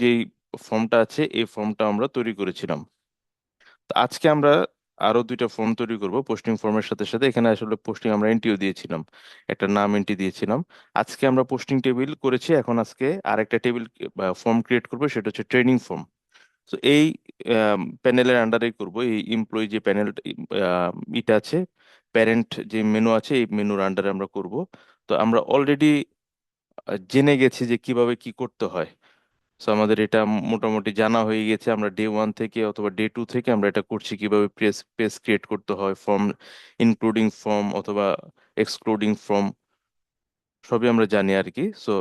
যেই ফর্মটা আছে এই ফর্মটা আমরা তৈরি করেছিলাম। তো আজকে আমরা আরো দুইটা ফর্ম তৈরি করব পোস্টিং ফর্মের সাথে সাথে। এখানে আসলে পোস্টিং আমরা এন্ট্রিও দিয়েছিলাম, একটা নাম এন্ট্রি দিয়েছিলাম। আজকে আমরা পোস্টিং টেবিল করেছি, এখন আজকে আরেকটা টেবিল ফর্ম ক্রিয়েট করব, সেটা হচ্ছে ট্রেনিং ফর্ম। তো এই প্যানেলের আন্ডারে করব, এই এমপ্লয়ি যে প্যানেল ইটা আছে, প্যারেন্ট যে মেনু আছে, এই মেনুর আন্ডারে আমরা করব। তো আমরা অলরেডি জেনে গেছি যে কিভাবে কি করতে হয়। তো আমাদের এটা মোটামুটি জানা হয়ে গেছে, আমরা ডে 1 থেকে অথবা ডে 2 থেকে আমরা এটা করছি, কিভাবে পেজ ক্রিয়েট করতে হয়, ফর্ম ইনক্লুডিং ফর্ম অথবা এক্সক্লুডিং ফর্ম, সবই আমরা জানি আর কি। সো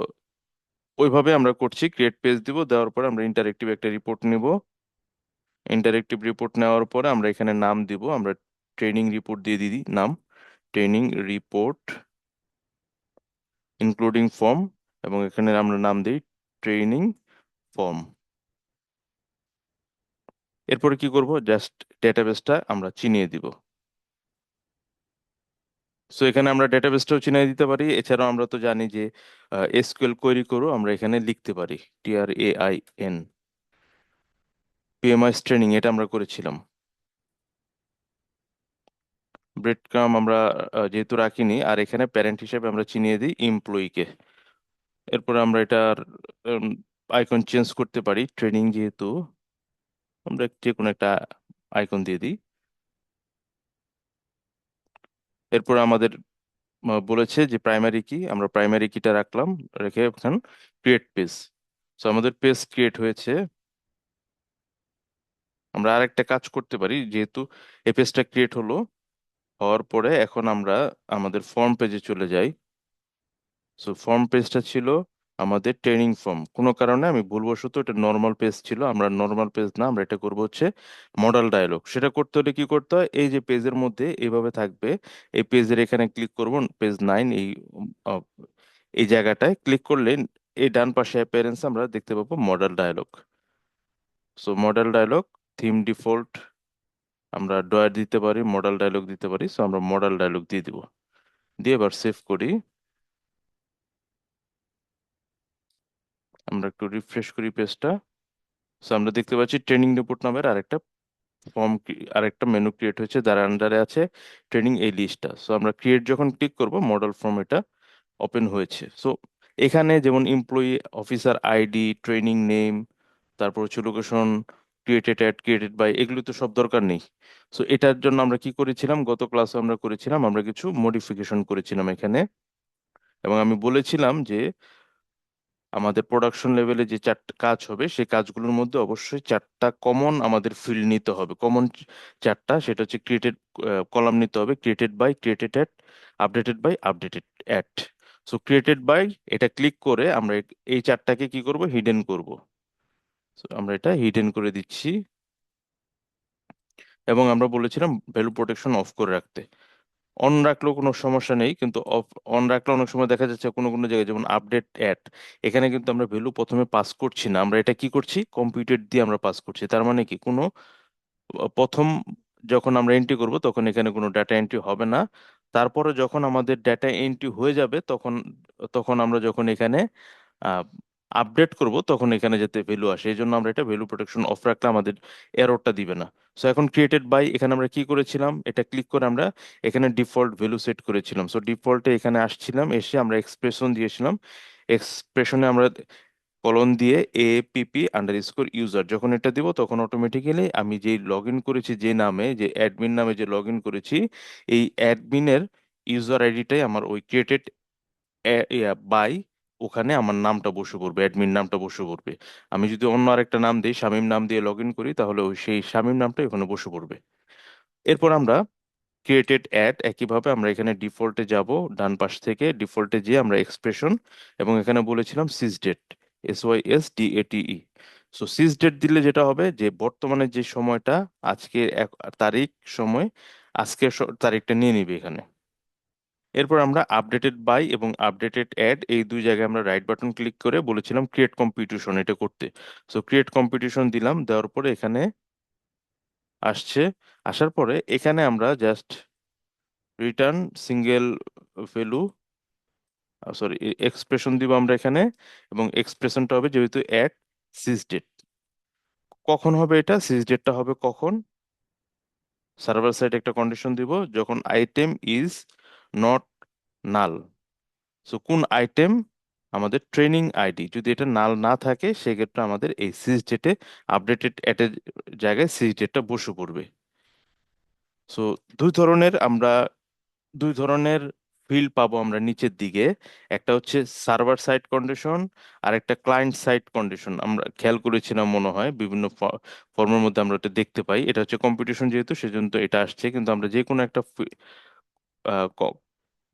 ওইভাবে আমরা করছি, ক্রিয়েট পেজ দিব, দেওয়ার পরে আমরা ইন্টারেক্টিভ একটা রিপোর্ট নিব। ইন্টারেক্টিভ রিপোর্ট নেওয়ার পরে আমরা এখানে নাম দিব, আমরা ট্রেনিং রিপোর্ট দিয়ে দিই নাম, ট্রেনিং রিপোর্ট ইনক্লুডিং ফর্ম, এবং এখানে আমরা নাম দিই ট্রেনিং ফর্ম। এরপরে কি করব, জাস্ট ডেটাবেসটা আমরা চিনিয়ে দিব। সো এখানে আমরা ডেটাবেসটাও চিনিয়ে দিতে পারি। এছাড়াও আমরা তো জানি যে এসকিউএল কোয়েরি করো আমরা এখানে লিখতে পারি, TRAIN, পিএমআই ট্রেনিং, এটা আমরা করেছিলাম। ব্রেড ক্রাম আমরা যেহেতু রাখিনি, আর এখানে প্যারেন্ট হিসেবে আমরা চিনিয়ে দিই এমপ্লয়িকে। এরপরে আমরা এটার আইকন চেঞ্জ করতে পারি, ট্রেনিং যেহেতু, আমরা যে কোনো একটা আইকন দিয়ে দিই। এরপর আমাদের বলেছে যে প্রাইমারি কি, আমরা প্রাইমারি কিটা রাখলাম, রেখে এখানে ক্রিয়েট পেজ। সো আমাদের পেজ ক্রিয়েট হয়েছে। আমরা আরেকটা কাজ করতে পারি, যেহেতু এই পেজটা ক্রিয়েট হলো, হওয়ার পরে এখন আমরা আমাদের ফর্ম পেজে চলে যাই। সো ফর্ম পেজটা ছিল আমাদের ট্রেনিং ফর্ম, কোনো কারণে আমি ভুলবশত এটা নর্মাল পেজ ছিল, আমরা নর্মাল পেজ না, আমরা এটা করব হচ্ছে মডেল ডায়লগ। সেটা করতে হলে কি করতে হয়, এই যে পেজের মধ্যে এইভাবে থাকবে, এই পেজের এখানে ক্লিক করব, পেজ 9, আহ, এই জায়গাটায় ক্লিক করলে এই ডান পাশে অ্যাপিয়ারেন্স আমরা দেখতে পাবো modal dialog. So modal dialog, theme default, আমরা ডয়ার দিতে পারি, মডেল ডায়লগ দিতে পারি। সো আমরা মডেল ডায়লগ দিয়ে দিব, দিয়ে এবার সেভ করি। আমরা একটু রিফ্রেশ করি পেজটা। সো আমরা দেখতে পাচ্ছি ট্রেনিং রিপোর্ট নামের আরেকটা ফর্ম, আরেকটা মেনু ক্রিয়েট হয়েছে, যার আন্ডারে আছে ট্রেনিং এই লিস্টটা। সো আমরা ক্রিয়েট যখন ক্লিক করব, মডেল ফর্ম এটা ওপেন হয়েছে। সো এখানে যেমন employee, officer ID, training name, তারপর হচ্ছে location, created at, created by, এগুলো তো সব দরকার নেই। সো এটার জন্য আমরা কি করেছিলাম, গত ক্লাসে আমরা করেছিলাম, আমরা কিছু মডিফিকেশন করেছিলাম এখানে। এবং আমি বলেছিলাম যে আমাদের প্রোডাকশন লেভেলে যে চারটা কাজ হবে, সেই কাজগুলোর মধ্যে অবশ্যই চারটা কমন আমাদের ফিল্ড নিতে হবে, কমন চারটা। সেটা হচ্ছে ক্রিয়েটেড কলাম নিতে হবে, created by, created at, updated by, updated at. So created by, এটা ক্লিক করে আমরা এই চারটাকে কি করব, হিডেন করব। So আমরা এটা হিডেন করে দিচ্ছি। এবং আমরা বলেছিলাম ভ্যালু প্রোটেকশন অফ করে রাখতে। অন রাখলেও কোনো সমস্যা নেই, কিন্তু অফ, অন রাখলে অনেক সময় দেখা যাচ্ছে কোনো কোনো জায়গায়, যেমন আপডেট অ্যাট, এখানে কিন্তু আমরা ভ্যালু প্রথমে পাস করছি না, আমরা এটা কি করছি, কম্পিউটার দিয়ে আমরা পাস করছি। তার মানে কি, কোনো প্রথম যখন আমরা এন্ট্রি করব তখন এখানে কোনো ডাটা এন্ট্রি হবে না। তারপরে যখন আমাদের ডাটা এন্ট্রি হয়ে যাবে, তখন তখন আমরা যখন এখানে আপডেট করব, তখন এখানে যাতে ভ্যালু আসে, এই জন্য আমরা এটা ভ্যালু প্রোটেকশন অফ রাখলে আমাদের এররটা দিবে না। সো এখন ক্রিয়েটেড বাই, এখানে আমরা কি করেছিলাম, এটা ক্লিক করে আমরা এখানে ডিফল্ট ভ্যালু সেট করেছিলাম। সো ডিফল্টে এখানে আসছিলাম, এসে আমরা এক্সপ্রেশন দিয়েছিলাম। এক্সপ্রেশনে আমরা কলন দিয়ে APP_user, যখন এটা দিব তখন অটোমেটিক্যালি আমি যে লগ ইন করেছি, যে নামে, যে অ্যাডমিন নামে যে লগ ইন করেছি, এই অ্যাডমিনের ইউজার আইডিটাই আমার ওই ক্রিয়েটেড বাই, ওখানে আমার নামটা বসে পড়বে, অ্যাডমিন নামটা বসে পড়বে। আমি যদি অন্য আরেকটা নাম দিই, শামীম নাম দিয়ে লগ ইন করি, তাহলে ওই সেই শামীম নামটা ওখানে বসে পড়বে। এরপর আমরা ক্রিয়েটেড অ্যাড, একইভাবে আমরা এখানে ডিফল্টে যাব, ডান পাশ থেকে ডিফল্টে যেয়ে আমরা এক্সপ্রেশন, এবং এখানে বলেছিলাম সিজ ডেট, SYSDATE। সো সিজ ডেট দিলে যেটা হবে, যে বর্তমানে যে সময়টা, আজকে তারিখ, সময়, আজকের তারিখটা নিয়ে নিবে এখানে। এরপর আমরা আপডেটেড বাই এবং আপডেটেড অ্যাড, এই দুই জায়গায় আমরা রাইট বাটন ক্লিক করে বলেছিলাম ক্রিয়েট কম্পিটিশন এটা করতে। সো ক্রিয়েট কম্পিটিশন দিলাম, দেওয়ার পরে এখানে আসছে। আসার পরে এখানে আমরা just return single value, sorry, expression দিব আমরা এখানে। এবং এক্সপ্রেশনটা হবে যেহেতু অ্যাড, সিজ ডেট কখন হবে? এটা সিজ ডেটটা হবে কখন? সার্ভার সাইড একটা কন্ডিশন দিব যখন item is not null. So কোন আইটেম? আমাদের ট্রেনিং আইডি যদি এটা নাল না থাকে সেক্ষেত্রে আমাদের এই সিজ ডেটে আপডেটেড অ্যাটের জায়গায় সিজ ডেটটা বসে পড়বে। সো দুই ধরনের আমরা দুই ধরনের ফিল্ড পাবো আমরা নিচের দিকে। একটা হচ্ছে সার্ভার সাইড কন্ডিশন, আর একটা ক্লায়েন্ট সাইড কন্ডিশন। আমরা খেয়াল করেছিলাম মনে হয় বিভিন্ন ফর্মের মধ্যে আমরা এটা দেখতে পাই। এটা হচ্ছে কম্পিটিশন যেহেতু সেজন্য তো এটা আসছে, কিন্তু আমরা যে কোনো একটা আহ, ক-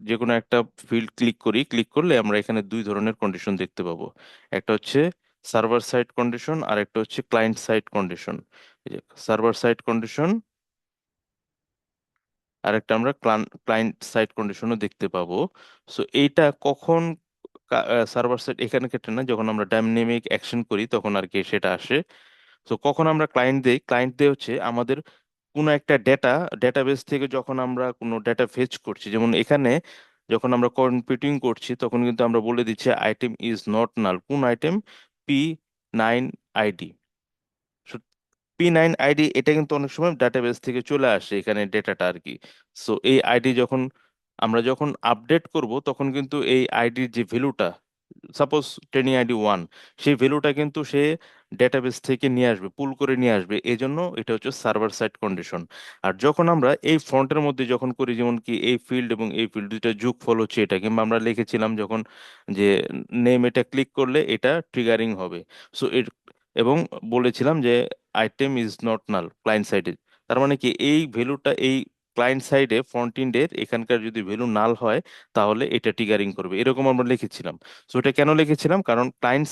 যে কোনো একটা ফিল্ড ক্লিক করি, ক্লিক করলে আমরা এখানে দুই ধরনের কন্ডিশন দেখতে পাবো। একটা হচ্ছে সার্ভার সাইড কন্ডিশন আর একটা হচ্ছে client side condition. Server side condition আর একটা আমরা ক্লায়েন্ট সাইড কন্ডিশনও দেখতে পাবো। সো এইটা কখন সার্ভার সাইড এখানে ক্ষেত্রে না, যখন আমরা ডাইনামিক অ্যাকশন করি তখন আর কি সেটা আসে। তো কখন আমরা ক্লায়েন্ট দেই? ক্লায়েন্ট দিয়ে হচ্ছে আমাদের কোনো একটা ডেটাবেস থেকে যখন আমরা কোনো ডেটা ফেচ করছি, যেমন এখানে যখন আমরা কম্পিউটিং করছি তখন কিন্তু আমরা বলে দিচ্ছি আইটেম ইজ নট নাল। কোন item? P9 ID. P9 ID এটা কিন্তু অনেক সময় ডাটাবেস থেকে চলে আসে এখানে ডেটাটা আর কি। সো এই আইডি যখন আমরা যখন আপডেট করব তখন কিন্তু এই আইডির যে ভ্যালুটা, সাপোজ ট্রেনিং আইডি 1, সেই ভ্যালুটা কিন্তু সে ডেটাবেস থেকে নিয়ে আসবে, পুল করে নিয়ে আসবে। এই জন্য এটা হচ্ছে সার্ভার সাইড কন্ডিশন। আর যখন আমরা এই ফ্রন্টের মধ্যে যখন করি, যেমন কি এই ফিল্ড এবং এই ফিল্ড দুইটা যোগফল হচ্ছে এটা, কিংবা আমরা লিখেছিলাম যখন যে নেম, এটা ক্লিক করলে এটা ট্রিগারিং হবে। সো এবং বলেছিলাম যে item is not null client সাইডে। তার মানে কি এই ভ্যালুটা এই ক্লায়েন্ট সাইডে ফ্রন্ট এন্ডের এখানকার যদি ভ্যালু নাল হয় তাহলে এটা ট্রিগারিং করবে, এরকম আমরা লিখেছিলাম। সো এটা কেন লিখেছিলাম? কারণ ক্লায়েন্ট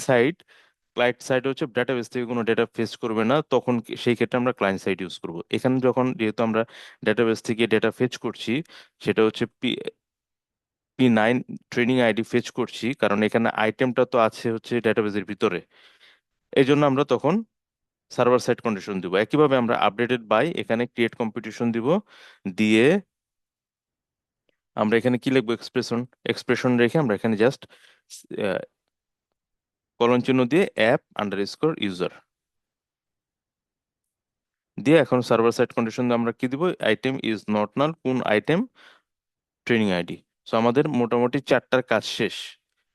সাইড হচ্ছে ডেটাবেস থেকে কোনো ডেটা ফেচ করবে না, তখন সেই ক্ষেত্রে আমরা ক্লায়েন্ট সাইড ইউজ করব। এখানে যখন যেহেতু আমরা ডেটাবেস থেকে ডেটা ফেচ করছি, সেটা হচ্ছে P9 ট্রেনিং আইডি ফেচ করছি, কারণ এখানে আইটেমটা তো আছে হচ্ছে ডেটাবেসের ভিতরে। এই জন্য আমরা তখন সার্ভার সাইড কন্ডিশন দিব। একইভাবে আমরা আপডেটেড বাই এখানে ক্রিয়েট কম্পিটিশন দিব, দিয়ে আমরা এখানে কি লিখবো? এক্সপ্রেশন। এক্সপ্রেশন রেখে আমরা এখানে জাস্ট কলন চিহ্ন দিয়ে অ্যাপ_ইউজার দিয়ে এখন সার্ভার সাইড কন্ডিশন আমরা কি দিব? আইটেম ইজ নট নাল কোন আইটেম? Training ID. সো আমাদের মোটামুটি চারটার কাজ শেষ।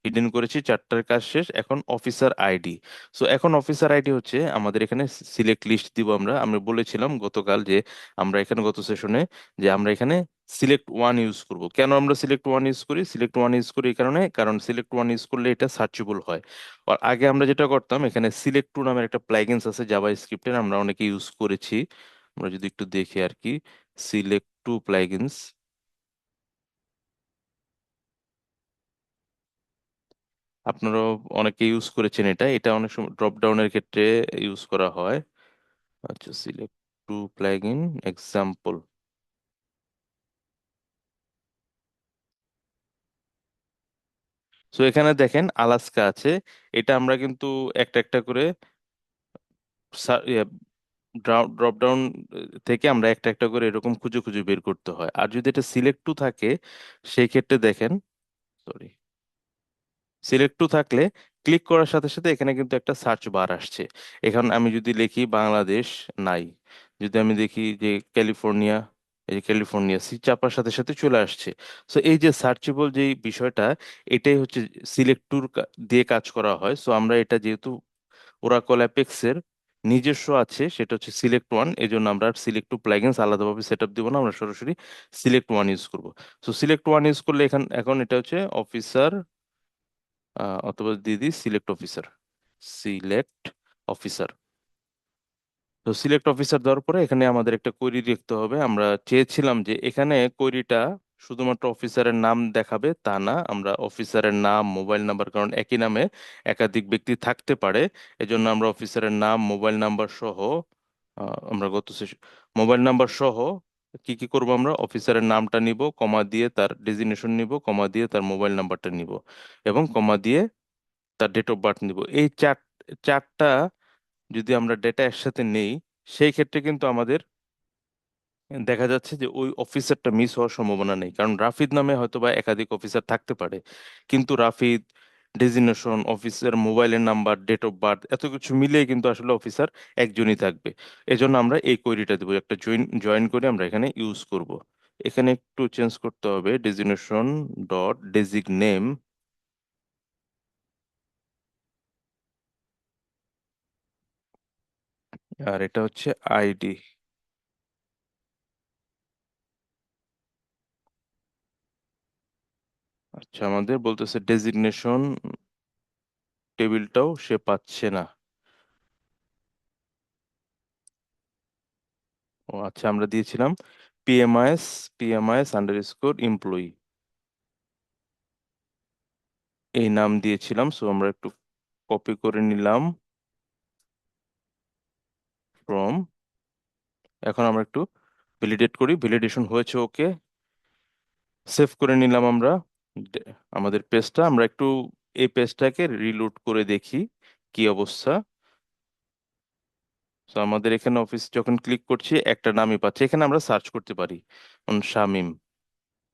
হিডেন করেছি, চারটার কাজ শেষ। এখন অফিসার আইডি। সো এখন অফিসার আইডি হচ্ছে আমাদের এখানে সিলেক্ট লিস্ট দিব। আমরা আমরা বলেছিলাম গতকাল যে আমরা এখানে গত সেশনে যে আমরা এখানে সিলেক্ট 1 ইউজ করব। কেন আমরা সিলেক্ট 1 ইউজ করি? সিলেক্ট 1 ইউজ করি এই কারণে, কারণ সিলেক্ট 1 ইউজ করলে এটা সার্চেবল হয়। আর আগে আমরা যেটা করতাম, এখানে সিলেক্ট 2 নামের একটা প্লাগইনস আছে জাভা স্ক্রিপ্টের, আমরা অনেকে ইউজ করেছি। আমরা যদি একটু দেখি আর কি, সিলেক্ট 2 প্লাগইনস আপনারাও অনেকে ইউজ করেছেন। এটা এটা অনেক সময় ড্রপ ডাউনের ক্ষেত্রে ইউজ করা হয়। আচ্ছা, সিলেক্ট 2 প্লাগইন এক্সাম্পল। সো এখানে দেখেন আলাস্কা আছে। এটা আমরা কিন্তু একটা একটা করে ড্রপ ডাউন থেকে আমরা একটা একটা করে এরকম খুঁজে খুঁজে বের করতে হয়। আর যদি এটা সিলেক্ট 2 থাকে সেই ক্ষেত্রে দেখেন, সরি, সিলেক্ট 2 থাকলে ক্লিক করার সাথে সাথে এখানে কিন্তু একটা সার্চ বার আসছে। এখন আমি যদি লিখি বাংলাদেশ, নাই। যদি আমি দেখি যে ক্যালিফোর্নিয়া, এই যে ক্যালিফোর্নিয়া সি চাপার সাথে সাথে চলে আসছে। সো এই যে সার্চেবল যে বিষয়টা, এটাই হচ্ছে সিলেক্ট 2 দিয়ে কাজ করা হয়। সো আমরা এটা যেহেতু ওরাকল অ্যাপেক্সের নিজস্ব আছে, সেটা হচ্ছে সিলেক্ট 1, এই জন্য আমরা সিলেক্ট 2 প্লাগইনস আলাদাভাবে সেট আপ দিব না, আমরা সরাসরি সিলেক্ট 1 ইউজ করব। সো সিলেক্ট 1 ইউজ করলে এখন এটা হচ্ছে অফিসার, অথবা দিদি সিলেক্ট অফিসার। তো সিলেক্ট অফিসার দেওয়ার পরে এখানে আমাদের একটা কোয়েরি লিখতে হবে। আমরা চেয়েছিলাম যে এখানে কোয়েরিটা শুধুমাত্র অফিসারের নাম দেখাবে তা না, আমরা অফিসারের নাম, মোবাইল নাম্বার, কারণ একই নামে একাধিক ব্যক্তি থাকতে পারে। এজন্য আমরা অফিসারের নাম, মোবাইল নাম্বার সহ আমরা মোবাইল নাম্বার সহ কি কি করব? আমরা অফিসারের নামটা নিব, কমা দিয়ে তার ডেজিগনেশন নিব, কমা দিয়ে তার মোবাইল নাম্বারটা নিব, এবং কমা দিয়ে তার ডেট অফ বার্থ নিব। এই চারটা যদি আমরা ডেটা একসাথে নেই, সেই ক্ষেত্রে কিন্তু আমাদের দেখা যাচ্ছে যে ওই অফিসারটা মিস হওয়ার সম্ভাবনা নেই। কারণ রাফিদ নামে হয়তো বা একাধিক অফিসার থাকতে পারে, কিন্তু রাফিদ, ডেজিগনেশন, অফিসের মোবাইলের নাম্বার, ডেট অফ বার্থ, এত কিছু মিলিয়ে কিন্তু আসলে অফিসার একজনই থাকবে। এজন্য আমরা এই কোয়েরিটা দেবো, একটা জয়েন জয়েন করে আমরা এখানে ইউজ করব। এখানে একটু চেঞ্জ করতে হবে, ডেজিগনেশন ডট ডেজিগনেম, আর এটা হচ্ছে আইডি। আচ্ছা, আমাদের বলতেছে ডেজিগনেশন টেবিলটাও সে পাচ্ছে না। ও আচ্ছা, আমরা দিয়েছিলাম পিএমআইএস, পিএমআইএস আন্ডারস্কোর এমপ্লয়ি, এই নাম দিয়েছিলাম। সো আমরা একটু কপি করে নিলাম ফ্রম। এখন আমরা একটু ভ্যালিডেট করি, ভ্যালিডেশন হয়েছে, ওকে। সেভ করে নিলাম আমরা ডে- আমাদের পেজটা। আমরা একটু এই পেজটাকে রিলোড করে দেখি কি অবস্থা। তো আমাদের এখানে অফিস যখন ক্লিক করছি একটা নামই পাচ্ছি, এখানে আমরা সার্চ করতে পারি শামিম।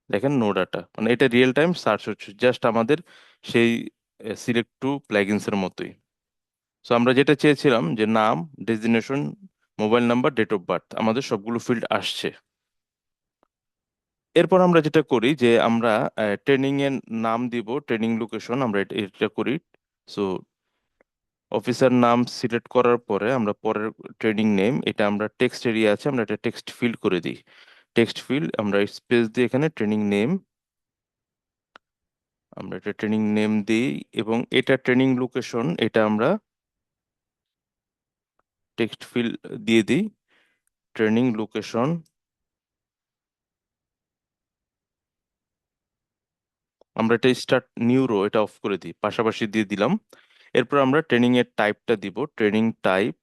দেখেন নো ডাটা, মানে এটা রিয়েল টাইম সার্চ হচ্ছে, জাস্ট আমাদের সেই সিলেক্ট টু প্লাগইনস এর মতোই। তো আমরা যেটা চেয়েছিলাম যে নাম, designation, mobile number, date of birth, আমাদের সবগুলো ফিল্ড আসছে। এরপর আমরা যেটা করি যে আমরা ট্রেনিং এর নাম দিব, ট্রেনিং লোকেশন, আমরা এটা এটা করি। সো অফিসার নাম সিলেক্ট করার পরে আমরা পরের ট্রেনিং নেম, এটা আমরা টেক্সট এরিয়া আছে, আমরা এটা টেক্সট ফিল করে দিই। টেক্সট ফিল আমরা স্পেস দিয়ে এখানে ট্রেনিং নেম, আমরা এটা ট্রেনিং নেম দিই। এবং এটা ট্রেনিং লোকেশন, এটা আমরা টেক্সট ফিল দিয়ে দিই, ট্রেনিং লোকেশন। আমরা এটা স্টার্ট নিউ রো, এটা অফ করে দিই, পাশাপাশি দিয়ে দিলাম। এরপর আমরা ট্রেনিং এর টাইপটা দিব, ট্রেনিং টাইপ।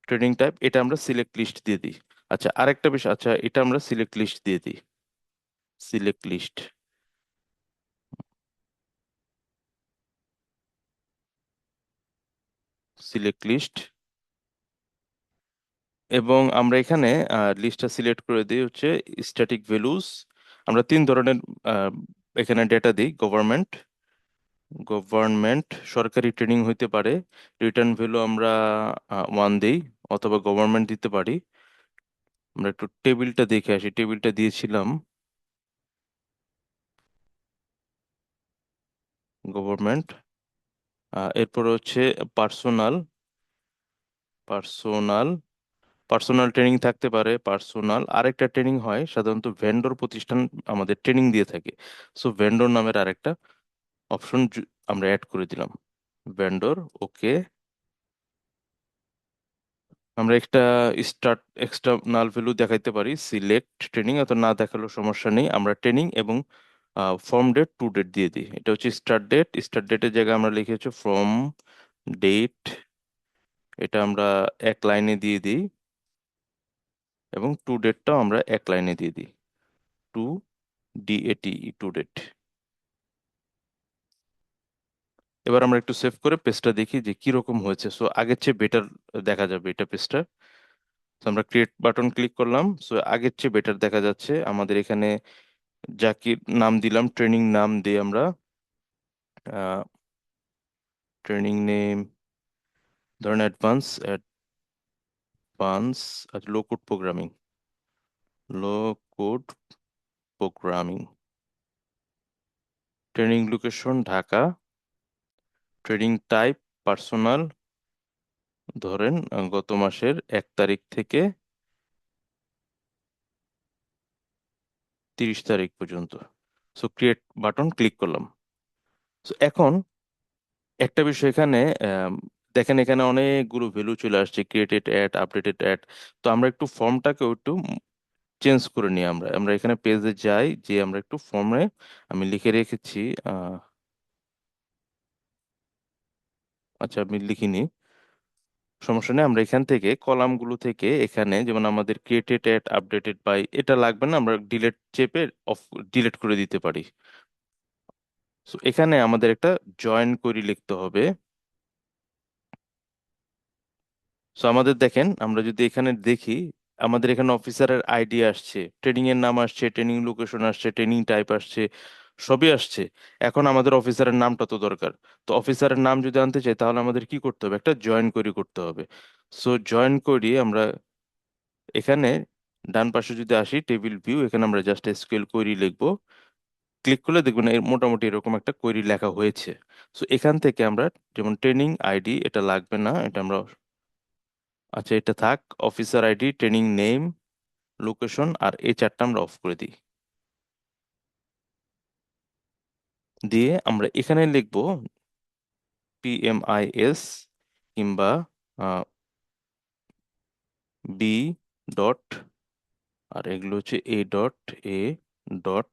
ট্রেনিং টাইপ এটা আমরা সিলেক্ট লিস্ট দিয়ে দিই। আচ্ছা, আরেকটা বিষয়, আচ্ছা এটা আমরা সিলেক্ট লিস্ট দিয়ে দিই, সিলেক্ট লিস্ট, সিলেক্ট লিস্ট। এবং আমরা এখানে লিস্টটা সিলেক্ট করে দিই হচ্ছে স্ট্যাটিক ভ্যালুস। আমরা তিন ধরনের আহ, এখানে ডেটা দিই, গভর্নমেন্ট, গভর্নমেন্ট সরকারি ট্রেনিং হইতে পারে। রিটার্ন ভ্যালু আমরা ওয়ান দিই, অথবা গভর্নমেন্ট দিতে পারি। আমরা একটু টেবিলটা দেখে আসি, টেবিলটা দিয়েছিলাম গভর্নমেন্ট। এরপর হচ্ছে পার্সোনাল, পার্সোনাল, পার্সোনাল ট্রেনিং থাকতে পারে, পার্সোনাল। আরেকটা ট্রেনিং হয় সাধারণত ভেন্ডর প্রতিষ্ঠান আমাদের ট্রেনিং দিয়ে থাকে, সো ভেন্ডর নামের আরেকটা অপশন আমরা অ্যাড করে দিলাম, ভেন্ডর, ওকে। আমরা একটা স্টার্ট এক্সটার্নাল ভ্যালু দেখাইতে পারি, সিলেক্ট ট্রেনিং, অত না দেখালেও সমস্যা নেই। আমরা ট্রেনিং এবং ফর্ম ডেট টু ডেট দিয়ে দিই। এটা হচ্ছে স্টার্ট ডেট, স্টার্ট ডেটের জায়গায় আমরা লিখেছি ফ্রম ডেট, এটা আমরা এক লাইনে দিয়ে দিই। এবং টু ডেটটাও আমরা এক লাইনে দিয়ে দিই, টু ডিএটি, টু ডেট। এবার আমরা একটু সেভ করে পেজটা দেখি যে কি রকম হয়েছে। সো আগের চেয়ে বেটার দেখা যাবে এটা পেজটা। তো আমরা ক্রিয়েট বাটন ক্লিক করলাম, সো আগের চেয়ে বেটার দেখা যাচ্ছে আমাদের এখানে। যাকে নাম দিলাম, ট্রেনিং নাম দিয়ে আমরা ট্রেনিং নেম ধরেন advance, advance low code programming, low code programming. Training location Dhaka, training type personal, ধরেন গত মাসের 1 তারিখ থেকে 30 তারিখ পর্যন্ত। সো ক্রিয়েট বাটন ক্লিক করলাম। সো এখন একটা বিষয় এখানে, আম, দেখেন এখানে অনেকগুলো ভ্যালু চলে আসছে, ক্রিয়েটেড অ্যাড, আপডেটেড অ্যাড। তো আমরা একটু ফর্মটাকে একটু চেঞ্জ করে নিই। আমরা আমরা এখানে পেজে যাই, যে আমরা একটু ফর্মে আমি লিখে রেখেছি, আহ, আচ্ছা আমি লিখিনি, সমস্যা নেই। আমরা এখান থেকে কলামগুলো থেকে এখানে যেমন আমাদের ক্রিয়েটেড অ্যাড, আপডেটেড বাই, এটা লাগবে না, আমরা ডিলেট চেপে অফ, ডিলেট করে দিতে পারি। সো এখানে আমাদের একটা জয়েন কোয়েরি লিখতে হবে। সো আমাদের দেখেন, আমরা যদি এখানে দেখি, আমাদের এখানে অফিসারের আইডি আসছে, ট্রেনিং এর নাম আসছে, ট্রেনিং লোকেশন আসছে, ট্রেনিং টাইপ আসছে, সবই আসছে। এখন আমাদের অফিসারের নামটা তো দরকার। তো অফিসারের নাম যদি আনতে চাই তাহলে আমাদের কি করতে হবে, একটা জয়েন কোয়েরি করতে হবে। সো জয়েন কোয়েরি আমরা এখানে ডান পাশে যদি আসি টেবিল ভিউ, এখানে আমরা জাস্ট এসকিউএল কোয়েরি লিখবো। ক্লিক করলে দেখবেন এর মোটামুটি এরকম একটা কোয়েরি লেখা হয়েছে। সো এখান থেকে আমরা যেমন ট্রেনিং আইডি, এটা লাগবে না, এটা আমরা, আচ্ছা এটা থাক। Officer ID, training name, location আর এই চারটা আমরা অফ করে দিই। দিয়ে আমরা এখানে লিখবো PMIS কিংবা বি ডট, আর এগুলো হচ্ছে A.A ডট।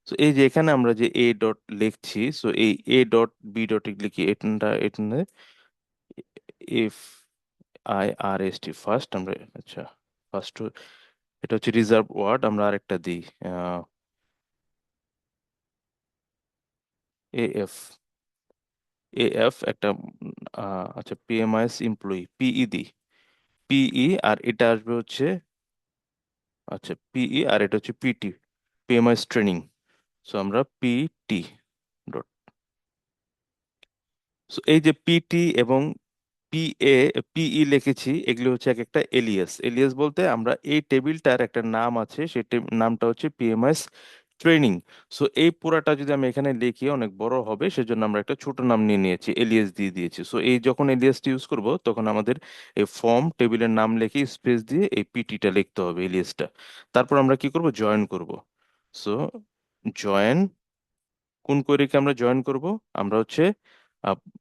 তো এই যে এখানে আমরা যে A ডট লিখছি, সো এই A.B ডট এগুলি কি, এটা এটা FIRST ফার্স্ট আমরা, আচ্ছা ফার্স্ট, এটা হচ্ছে রিজার্ভ ওয়ার্ড, আমরা আরেকটা দিই AF। AF একটা আচ্ছা PMIS এমপ্লয়ি PE দিই, PE, আর এটা আসবে হচ্ছে, আচ্ছা PE, আর এটা হচ্ছে PT, PMIS ট্রেনিং। সো আমরা PT ডট, সো এই যে পিটি এবং PE লিখেছি, এগুলো হচ্ছে এক একটা এলিয়াস। এলিয়াস বলতে আমরা এই টেবিলটার একটা নাম আছে, সেই নামটা হচ্ছে PMIS ট্রেনিং। সো এই পুরাটা যদি আমি এখানে লিখি অনেক বড় হবে, সেজন্য আমরা একটা ছোট নাম নিয়ে নিয়েছি, এলিয়াস দিয়ে দিয়েছি। সো এই যখন এলিয়াসটি ইউজ করব তখন আমাদের এই ফর্ম টেবিলের নাম লিখে স্পেস দিয়ে এই পিটিটা লিখতে হবে, এলিয়াসটা। তারপর আমরা কি করব, জয়েন করব। সো জয়েন, কোন কোয়েরিকে আমরা জয়েন করব, আমরা হচ্ছে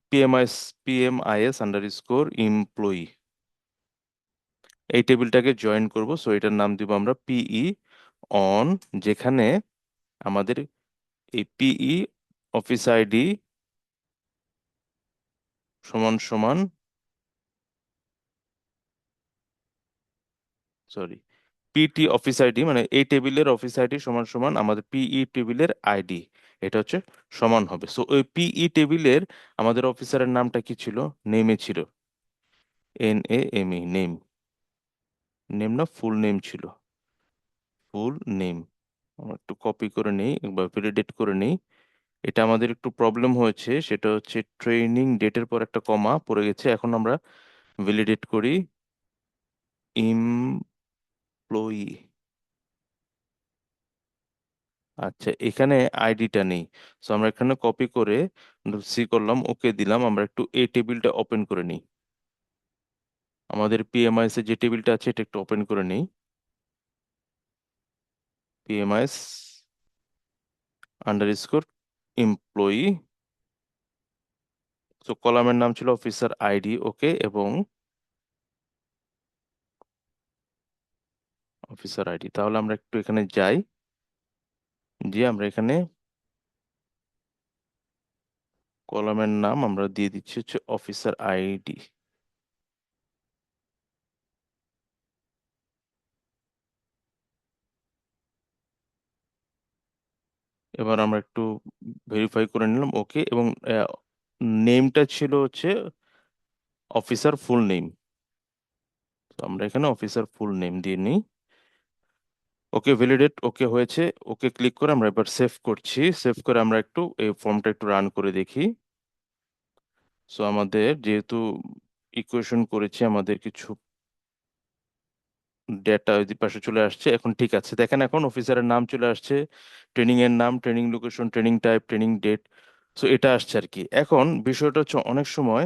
পিএমআইএস, PMIS_employee, এই টেবিলটাকে জয়েন করব। সো এটার নাম দিব আমরা PE অন, যেখানে আমাদের এই PE অফিস আইডি সমান সমান, সরি, PT অফিস আইডি মানে এই টেবিলের অফিস আইডি সমান সমান আমাদের PE টেবিলের আইডি, এটা হচ্ছে সমান হবে। সো ওই PE টেবিলের আমাদের অফিসারের নামটা কি ছিল, নেমে ছিল, NAME, নেম, নেম না ফুল নেম ছিল, ফুল নেম। আমরা একটু কপি করে নেই, একবার ভ্যালিডেট করে নেই। এটা আমাদের একটু প্রবলেম হয়েছে, সেটা হচ্ছে ট্রেনিং ডেটের পর একটা কমা পড়ে গেছে। এখন আমরা ভ্যালিডেট করি, এমপ্লয়ি, আচ্ছা এখানে আইডিটা নেই। সো আমরা এখানে কপি করে সি করলাম, ওকে দিলাম। আমরা একটু এই টেবিলটা ওপেন করে নিই, আমাদের PMIS এর যে টেবিলটা আছে এটা একটু ওপেন করে নিই। PMIS আন্ডারস্কোর এমপ্লয়ি, তো কলামের নাম ছিল অফিসার আইডি, ওকে, এবং অফিসার আইডি। তাহলে আমরা একটু এখানে যাই, যে আমরা এখানে কলামের নাম আমরা দিয়ে দিচ্ছি হচ্ছে অফিসার আইডি। এবার আমরা একটু ভেরিফাই করে নিলাম, ওকে, এবং নেমটা ছিল হচ্ছে অফিসার ফুল নেম। তো আমরা এখানে অফিসার ফুল নেম দিয়ে নিই। ওকে, ভ্যালিডেট, ওকে হয়েছে। ওকে ক্লিক করে আমরা এবার সেভ করছি। সেভ করে আমরা একটু এই ফর্মটা একটু রান করে দেখি। সো আমাদের যেহেতু ইকুয়েশন করেছি, আমাদের কিছু ডেটা ওই পাশে চলে আসছে। এখন ঠিক আছে, দেখেন এখন অফিসারের নাম চলে আসছে, ট্রেনিং এর নাম, training location, training type, training date. So এটা আসছে আর কি। এখন বিষয়টা হচ্ছে অনেক সময়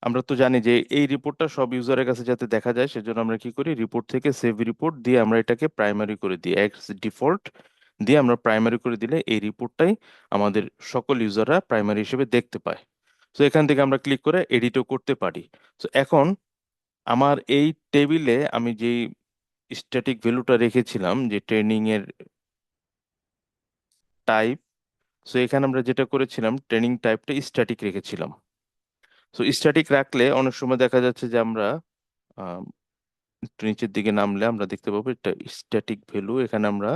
আমরা তো জানি যে এই রিপোর্টটা সব ইউজারের কাছে যাতে দেখা যায়, সেজন্য আমরা কি করি, রিপোর্ট থেকে সেভ রিপোর্ট দিয়ে আমরা এটাকে প্রাইমারি করে দিই, এক্স ডিফল্ট দিয়ে আমরা প্রাইমারি করে দিলে এই রিপোর্টটাই আমাদের সকল ইউজাররা প্রাইমারি হিসেবে দেখতে পায়। তো এখান থেকে আমরা ক্লিক করে এডিটও করতে পারি। তো এখন আমার এই টেবিলে আমি যেই স্ট্যাটিক ভ্যালুটা রেখেছিলাম, যে ট্রেনিং এর টাইপ, সো এখানে আমরা যেটা করেছিলাম ট্রেনিং টাইপটা স্ট্যাটিক রেখেছিলাম। সো স্ট্যাটিক রাখলে অনেক সময় দেখা যাচ্ছে যে আমরা আহ, একটু নিচের দিকে নামলে আমরা দেখতে পাবো এটা স্ট্যাটিক ভ্যালু। এখানে আমরা,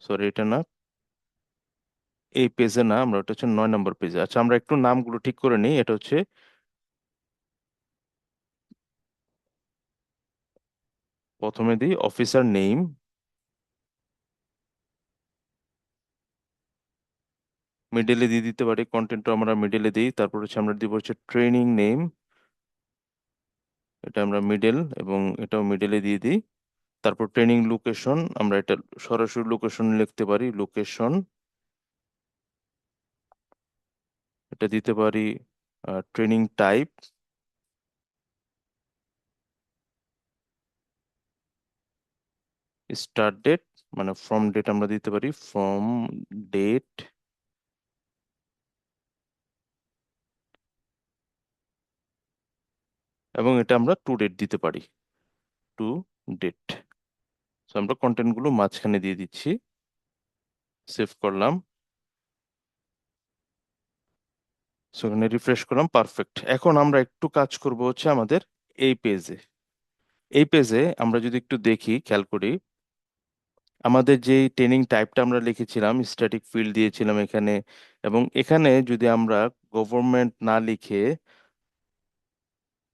সরি এটা না, এই পেজে না, আমরা ওটা হচ্ছে 9 নম্বর পেজে। আচ্ছা আমরা একটু নামগুলো ঠিক করে নিই। এটা হচ্ছে প্রথমে দিই অফিসার নেম, মিডলে দিয়ে দিতে পারি, কন্টেন্ট আমরা মিডলে দিই। তারপর হচ্ছে আমরা দিব হচ্ছে ট্রেনিং নেম, এটা আমরা মিডল এবং এটাও মিডলে দিয়ে দিই। তারপর ট্রেনিং লোকেশন, আমরা এটা সরাসরি লোকেশন লিখতে পারি, লোকেশন এটা দিতে পারি। ট্রেনিং টাইপ, স্টার্ট ডেট, মানে ফ্রম ডেট আমরা দিতে পারি, ফ্রম ডেট। এবং এটা আমরা টু ডেট দিতে পারি, টু ডেট। তো আমরা কন্টেন্ট গুলো মাঝখানে দিয়ে দিচ্ছি, সেভ করলাম। সো এখানে রিফ্রেশ করলাম, পারফেক্ট। এখন আমরা একটু কাজ করব হচ্ছে আমাদের এই পেজে। এই পেজে আমরা যদি একটু দেখি, খেয়াল করি, আমাদের যে ট্রেনিং টাইপটা আমরা লিখেছিলাম, স্ট্যাটিক ফিল্ড দিয়েছিলাম এখানে, এবং এখানে যদি আমরা গভর্নমেন্ট না লিখে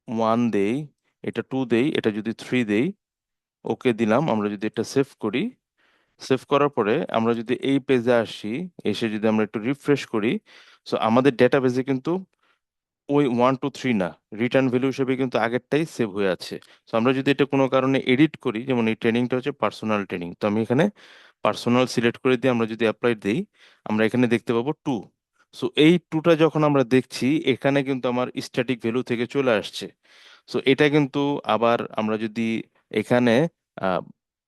ওয়ান দেই, এটা টু দেই, এটা যদি থ্রি দেই, ওকে দিলাম, আমরা যদি এটা সেভ করি, সেভ করার পরে আমরা যদি এই পেজে আসি, এসে যদি আমরা একটু রিফ্রেশ করি, সো আমাদের ডেটাবেজে কিন্তু ওই ওয়ান টু থ্রি না, রিটার্ন ভ্যালু হিসেবে কিন্তু আগেরটাই সেভ হয়ে আছে। তো আমরা যদি এটা কোনো কারণে এডিট করি, যেমন এই ট্রেনিংটা হচ্ছে পার্সোনাল ট্রেনিং, তো আমি এখানে পার্সোনাল সিলেক্ট করে দিয়ে আমরা যদি অ্যাপ্লাই দিই, আমরা এখানে দেখতে পাবো টু। সো এই টুটা যখন আমরা দেখছি, এখানে কিন্তু আমার স্ট্যাটিক ভ্যালু থেকে চলে আসছে। সো এটা কিন্তু আবার আমরা যদি এখানে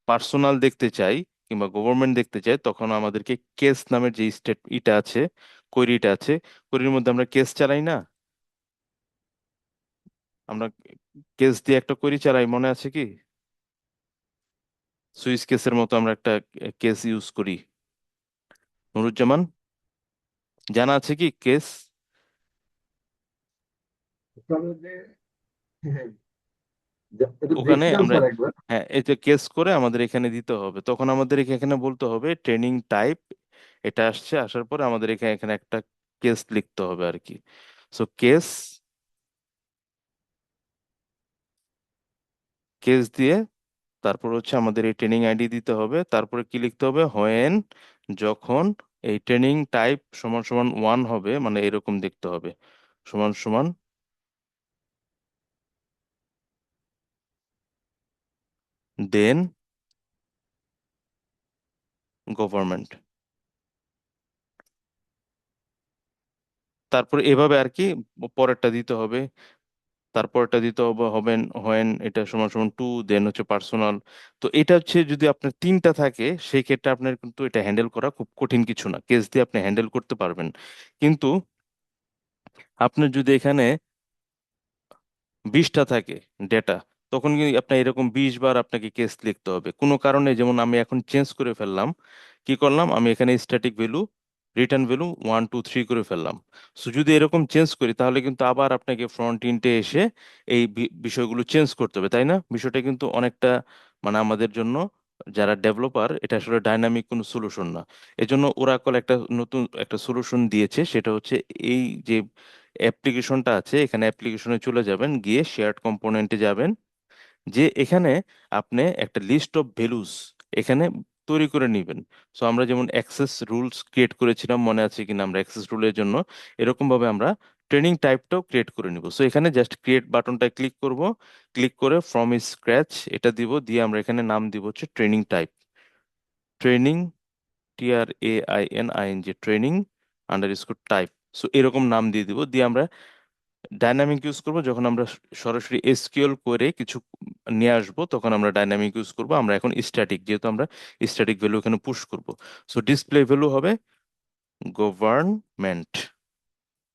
পার্সোনাল দেখতে চাই কিংবা গভর্নমেন্ট দেখতে চাই, তখন আমাদেরকে কেস নামের যে স্টেট ইটা আছে, কোয়েরিটা আছে, কোয়েরির মধ্যে আমরা কেস চালাই না, আমরা কেস দিয়ে একটা কোয়েরি চালাই, মনে আছে কি? সুইস কেসের মতো আমরা একটা কেস ইউজ করি। নুরুজ্জামান, জানা আছে কি কেস? তাহলে যে হ্যাঁ, এটা ওখানে দেখছিলাম আমরা, স্যার একবার। হ্যাঁ, এই যে কেস করে আমাদের এখানে দিতে হবে, তখন আমাদের এখানে বলতে হবে ট্রেনিং টাইপ, এটা আসছে, আসার পরে আমাদের এখানে এখানে একটা কেস লিখতে হবে আর কি। সো কেস, কেস দিয়ে তারপর হচ্ছে আমাদের এই ট্রেনিং আইডি দিতে হবে, তারপরে কি লিখতে হবে, হোয়েন, যখন এই ট্রেনিং টাইপ সমান সমান ওয়ান হবে, মানে এরকম দেখতে হবে, সমান সমান দেন গভর্নমেন্ট। তারপর এভাবে আর কি পরেরটা দিতে হবে, তারপরটা দিতে হবে হবেন হোয়েন এটা সমান সমান টু, দেন হচ্ছে পার্সোনাল। তো এটা হচ্ছে যদি আপনার তিনটা থাকে, সেই ক্ষেত্রে আপনার কিন্তু এটা হ্যান্ডেল করা খুব কঠিন কিছু না, কেস দিয়ে আপনি হ্যান্ডেল করতে পারবেন। কিন্তু আপনার যদি এখানে 20টা থাকে ডেটা, তখন কিন্তু আপনার এরকম 20 বার আপনাকে কেস লিখতে হবে কোনো কারণে। যেমন আমি এখন চেঞ্জ করে ফেললাম, কি করলাম, আমি এখানে static value, return value one two three করে ফেললাম। সো যদি এরকম চেঞ্জ করি, তাহলে কিন্তু আবার আপনাকে ফ্রন্ট ইন্টে এসে এই বিষয়গুলো চেঞ্জ করতে হবে, তাই না? বিষয়টা কিন্তু অনেকটা, মানে আমাদের জন্য যারা ডেভেলপার, এটা আসলে ডাইনামিক কোনো সলিউশন না। এজন্য ওরাকল একটা নতুন একটা সলিউশন দিয়েছে, সেটা হচ্ছে এই যে অ্যাপ্লিকেশনটা আছে, এখানে অ্যাপ্লিকেশনে চলে যাবেন, গিয়ে শেয়ার্ড কম্পোনেন্টে যাবেন, যে এখানে আপনি একটা লিস্ট অফ ভ্যালুস এখানে তৈরি করে নেবেন। সো আমরা যেমন অ্যাক্সেস রুলস ক্রিয়েট করেছিলাম, মনে আছে কিনা, আমরা অ্যাক্সেস রুলের জন্য এরকম ভাবে আমরা ট্রেনিং টাইপটাও ক্রিয়েট করে নিব। সো এখানে জাস্ট ক্রিয়েট বাটনটা ক্লিক করব, ক্লিক করে ফ্রম স্ক্র্যাচ এটা দিব, দিয়ে আমরা এখানে নাম দিব হচ্ছে training type, training, TRAINING, training underscore type. So এরকম নাম দিয়ে দিব, দিয়ে আমরা ডাইনামিক ইউজ করব যখন আমরা সরাসরি এসকিউএল করে কিছু নিয়ে আসবো, তখন আমরা ডাইনামিক ইউজ করব। আমরা এখন স্ট্যাটিক, যেহেতু আমরা স্ট্যাটিক ভ্যালু এখানে পুশ করব। সো ডিসপ্লে ভ্যালু হবে গভর্নমেন্ট,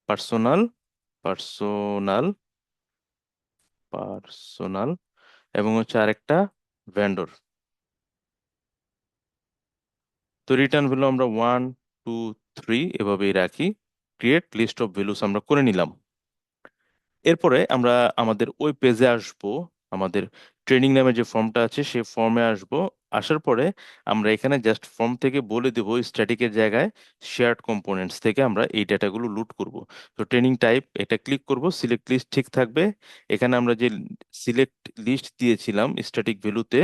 পার্সোনাল, পার্সোনাল, পার্সোনাল, এবং হচ্ছে আরেকটা ভেন্ডর। তো রিটার্ন ভ্যালু আমরা ওয়ান টু থ্রি এভাবেই রাখি। ক্রিয়েট লিস্ট অফ ভ্যালুস আমরা করে নিলাম। এরপরে আমরা আমাদের ওই পেজে আসব, আমাদের ট্রেনিং নামে যে ফর্মটা আছে সেই ফর্মে আসব। আসার পরে আমরা এখানে জাস্ট ফর্ম থেকে বলে দেব স্ট্যাটিকের জায়গায় শেয়ার্ড কম্পোনেন্টস থেকে আমরা এই ডেটাগুলো লুট করব। তো ট্রেনিং টাইপ এটা ক্লিক করব, সিলেক্ট লিস্ট ঠিক থাকবে। এখানে আমরা যে সিলেক্ট লিস্ট দিয়েছিলাম স্ট্যাটিক ভ্যালুতে,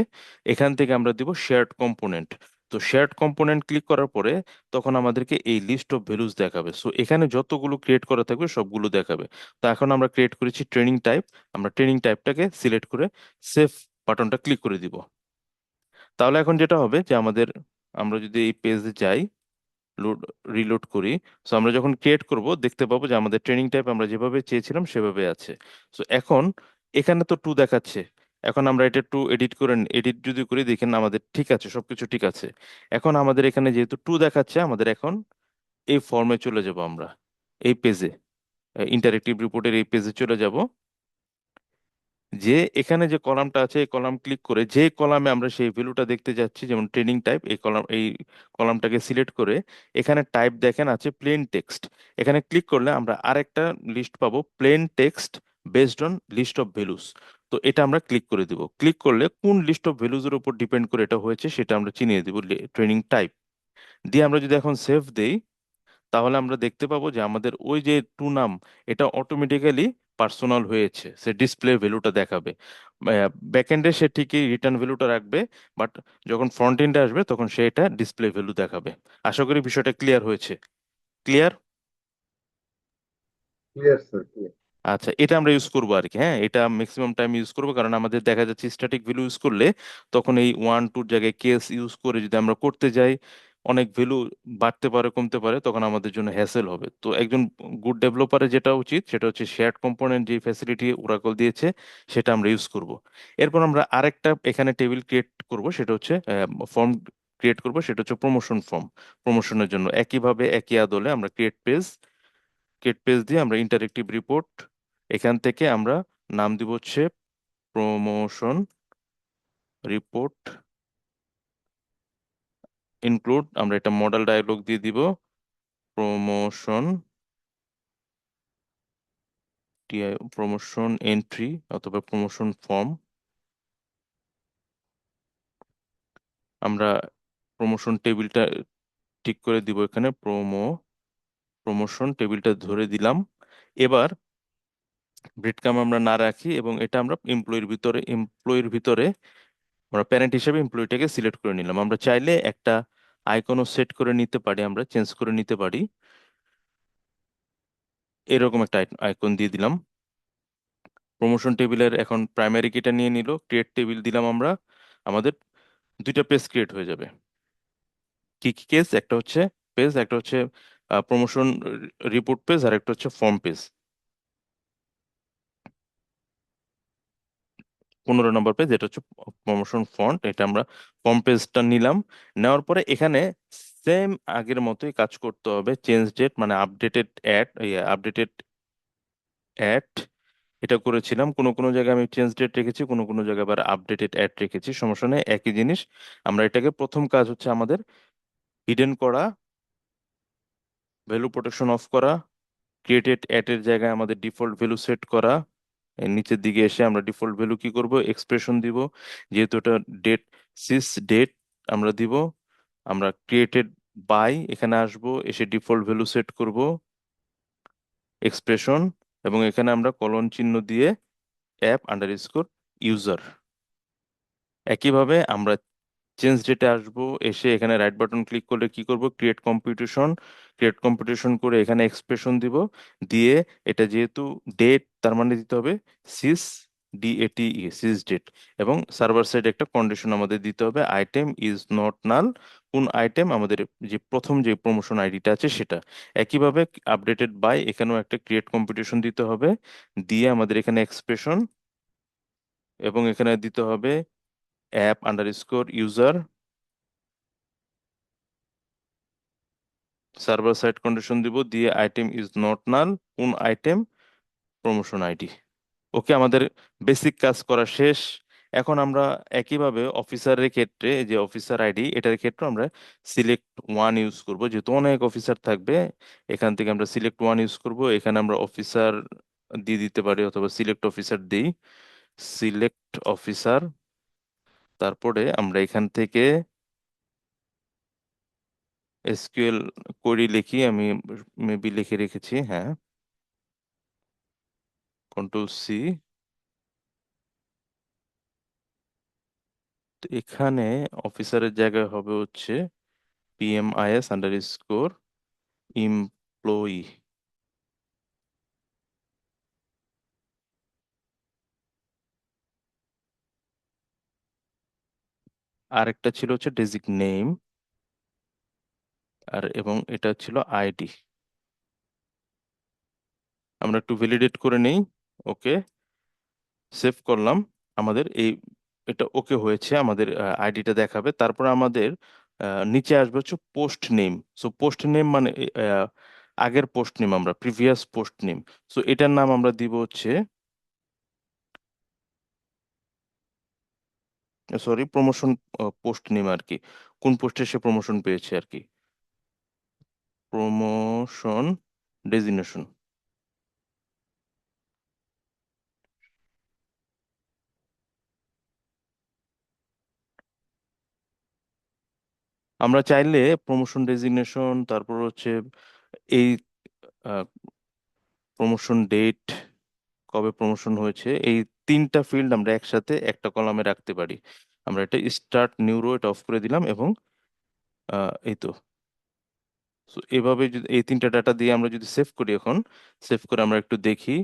এখান থেকে আমরা দিব শেয়ার্ড কম্পোনেন্ট। তো শেয়ার্ড কম্পোনেন্ট ক্লিক করার পরে তখন আমাদেরকে এই লিস্ট অফ ভ্যালুস দেখাবে। সো এখানে যতগুলো ক্রিয়েট করা থাকবে সবগুলো দেখাবে। তো এখন আমরা ক্রিয়েট করেছি ট্রেনিং টাইপ, আমরা ট্রেনিং টাইপটাকে সিলেক্ট করে সেভ বাটনটা ক্লিক করে দিব। তাহলে এখন যেটা হবে যে আমাদের, আমরা যদি এই পেজে যাই, লোড রিলোড করি, সো আমরা যখন ক্রিয়েট করব দেখতে পাবো যে আমাদের ট্রেনিং টাইপ আমরা যেভাবে চেয়েছিলাম সেভাবে আছে। সো এখন এখানে তো টু দেখাচ্ছে, এখন আমরা এটা টু এডিট করে, এডিট যদি করি দেখেন আমাদের ঠিক আছে, সবকিছু ঠিক আছে। এখন আমাদের এখানে যেহেতু টু দেখাচ্ছে, আমাদের এখন এই ফর্মে চলে যাব আমরা, এই পেজে, ইন্টারেক্টিভ রিপোর্টের এই পেজে চলে যাব। যে এখানে যে কলামটা আছে এই কলাম ক্লিক করে যে কলামে আমরা সেই ভ্যালুটা দেখতে যাচ্ছি, যেমন ট্রেনিং টাইপ, এই কলাম, এই কলামটাকে সিলেক্ট করে এখানে টাইপ দেখেন আছে প্লেন টেক্সট। এখানে ক্লিক করলে আমরা আরেকটা লিস্ট পাবো, plain text based on list of values. তো এটা আমরা ক্লিক করে দিব। ক্লিক করলে কোন লিস্ট অফ ভ্যালুজ এর উপর ডিপেন্ড করে এটা হয়েছে সেটা আমরা চিনিয়ে দিব, ট্রেনিং টাইপ দিয়ে। আমরা যদি এখন সেভ দেই তাহলে আমরা দেখতে পাবো যে আমাদের ওই যে টু নাম, এটা অটোমেটিক্যালি পার্সোনাল হয়েছে, সে ডিসপ্লে ভ্যালুটা দেখাবে। ব্যাকএন্ডে সে ঠিকই রিটার্ন ভ্যালুটা রাখবে, বাট যখন ফ্রন্ট এন্ডে আসবে তখন সে এটা ডিসপ্লে ভ্যালু দেখাবে। আশা করি বিষয়টা ক্লিয়ার হয়েছে। ক্লিয়ার? Clear sir, clear. আচ্ছা, এটা আমরা ইউজ করবো আর কি। হ্যাঁ, এটা ম্যাক্সিমাম টাইম ইউজ করবো, কারণ আমাদের দেখা যাচ্ছে স্ট্যাটিক ভ্যালু ইউজ করলে তখন এই ওয়ান টুর জায়গায় কেস ইউজ করে যদি আমরা করতে যাই, অনেক ভ্যালু বাড়তে পারে কমতে পারে, তখন আমাদের জন্য হ্যাসেল হবে। তো একজন গুড ডেভেলপারের যেটা উচিত সেটা হচ্ছে শেয়ার্ড কম্পোনেন্ট যে ফ্যাসিলিটি ওরাকল দিয়েছে সেটা আমরা ইউজ করব। এরপর আমরা আরেকটা এখানে টেবিল ক্রিয়েট করব, সেটা হচ্ছে ফর্ম ক্রিয়েট করব, সেটা হচ্ছে প্রমোশন ফর্ম। প্রমোশনের জন্য একইভাবে একই আদলে আমরা ক্রিয়েট পেজ দিয়ে আমরা ইন্টারেক্টিভ রিপোর্ট, এখান থেকে আমরা নাম দিব হচ্ছে প্রমোশন রিপোর্ট ইনক্লুড, আমরা এটা মডেল ডায়ালগ দিয়ে দিব প্রমোশন প্রমোশন এন্ট্রি অথবা প্রমোশন ফর্ম। আমরা প্রমোশন টেবিলটা ঠিক করে দিব, এখানে প্রমোশন টেবিলটা ধরে দিলাম। এবার ব্রেডক্রাম্ব আমরা না রাখি এবং এটা আমরা এমপ্লয়ির ভিতরে আমরা প্যারেন্ট হিসেবে এমপ্লয়িটাকে সিলেক্ট করে নিলাম। আমরা চাইলে একটা আইকনও সেট করে নিতে পারি, আমরা চেঞ্জ করে নিতে পারি। এরকম একটা আইকন দিয়ে দিলাম। প্রমোশন টেবিলের এখন প্রাইমারি কিটা নিয়ে নিল, ক্রিয়েট টেবিল দিলাম আমরা। আমাদের দুইটা পেজ ক্রিয়েট হয়ে যাবে। কি কি কেস? একটা হচ্ছে পেজ, একটা হচ্ছে প্রমোশন রিপোর্ট পেজ, আর একটা হচ্ছে ফর্ম পেজ। 15 নম্বর পেজ, এটা হচ্ছে প্রমোশন ফন্ট, এটা আমরা ফর্ম পেজটা নিলাম। নেওয়ার পরে এখানে সেম আগের মতোই কাজ করতে হবে, চেঞ্জ ডেট মানে আপডেটেড অ্যাড এটা করেছিলাম। কোনো কোনো জায়গায় আমি চেঞ্জ ডেট রেখেছি, কোনো কোনো জায়গায় আবার আপডেটেড অ্যাড রেখেছি, সমস্যা নেই, একই জিনিস। আমরা এটাকে প্রথম কাজ হচ্ছে আমাদের হিডেন করা, ভ্যালু প্রোটেকশন অফ করা, ক্রিয়েটেড অ্যাড এর জায়গায় আমাদের ডিফল্ট ভ্যালু সেট করা। এর নিচের দিকে এসে আমরা ডিফল্ট ভ্যালু কি করব, এক্সপ্রেশন দিব, যেহেতু এটা ডেট, সিস ডেট আমরা দিব। আমরা ক্রিয়েটেড বাই এখানে আসব, এসে ডিফল্ট ভ্যালু সেট করব, এক্সপ্রেশন, এবং এখানে আমরা কলন চিহ্ন দিয়ে অ্যাপ আন্ডারস্কোর ইউজার। একইভাবে আমরা চেঞ্জ ডেটে আসবো, এসে এখানে রাইট বাটন ক্লিক করলে কি করব, ক্রিয়েট কম্পিটিশন করে এখানে এক্সপ্রেশন দিব, দিয়ে এটা যেহেতু ডেট তার মানে দিতে হবে সিস ডিএটি, সিস ডেট। এবং সার্ভার সাইড একটা কন্ডিশন আমাদের দিতে হবে, আইটেম ইজ নট নাল। কোন আইটেম? আমাদের যে প্রথম যে প্রমোশন আইডিটা আছে সেটা। একইভাবে আপডেটেড বাই, এখানেও একটা ক্রিয়েট কম্পিটিশন দিতে হবে, দিয়ে আমাদের এখানে এক্সপ্রেশন, এবং এখানে দিতে হবে app underscore user, server side condition দিব, দিয়ে আইটেম ইজ নট নাল, কোন আইটেম? Promotion ID. ওকে, আমাদের বেসিক কাজ করা শেষ। এখন আমরা একইভাবে অফিসারের ক্ষেত্রে, এই যে অফিসার আইডি, এটার ক্ষেত্রে আমরা সিলেক্ট ওয়ান ইউজ করব, যেহেতু অনেক অফিসার থাকবে। এখান থেকে আমরা সিলেক্ট ওয়ান ইউজ করব, এখানে আমরা অফিসার দিয়ে দিতে পারি অথবা সিলেক্ট অফিসার দিই, সিলেক্ট অফিসার। তারপরে আমরা এখান থেকে এসকিউএল কোয়েরি লিখি, আমি মেবি লিখে রেখেছি, হ্যাঁ, কন্ট্রোল সি, তো এখানে অফিসারের জায়গায় হবে হচ্ছে PMIS আন্ডারস্কোর এমপ্লয়ি। আরেকটা ছিল হচ্ছে ডেজিগ নেম, আর এবং এটা ছিল আইডি। আমরা একটু ভ্যালিডেট করে নেই। ওকে, সেভ করলাম। আমাদের এটা ওকে হয়েছে, আমাদের আইডিটা দেখাবে। তারপর আমাদের নিচে আসবে হচ্ছে post name. So post name মানে আগের পোস্ট নেম, আমরা প্রিভিয়াস পোস্ট নেম। সো এটার নাম আমরা দিব হচ্ছে, সরি, প্রমোশন পোস্ট নেম আর কি। কোন পোস্টে সে প্রমোশন পেয়েছে আর কি, প্রমোশন ডেজিগনেশন। আমরা চাইলে প্রমোশন ডেজিগনেশন, তারপর হচ্ছে এই প্রমোশন ডেট, কবে প্রমোশন হয়েছে, এই তিনটা ফিল্ড আমরা একসাথে একটা কলামে রাখতে পারি। আমরা এটা স্টার্ট নিউরো এটা অফ করে দিলাম, এবং এই তো। So, এভাবে যদি এই তিনটা ডাটা দিয়ে আমরা যদি সেভ করি, এখন সেভ করে আমরা একটু দেখি,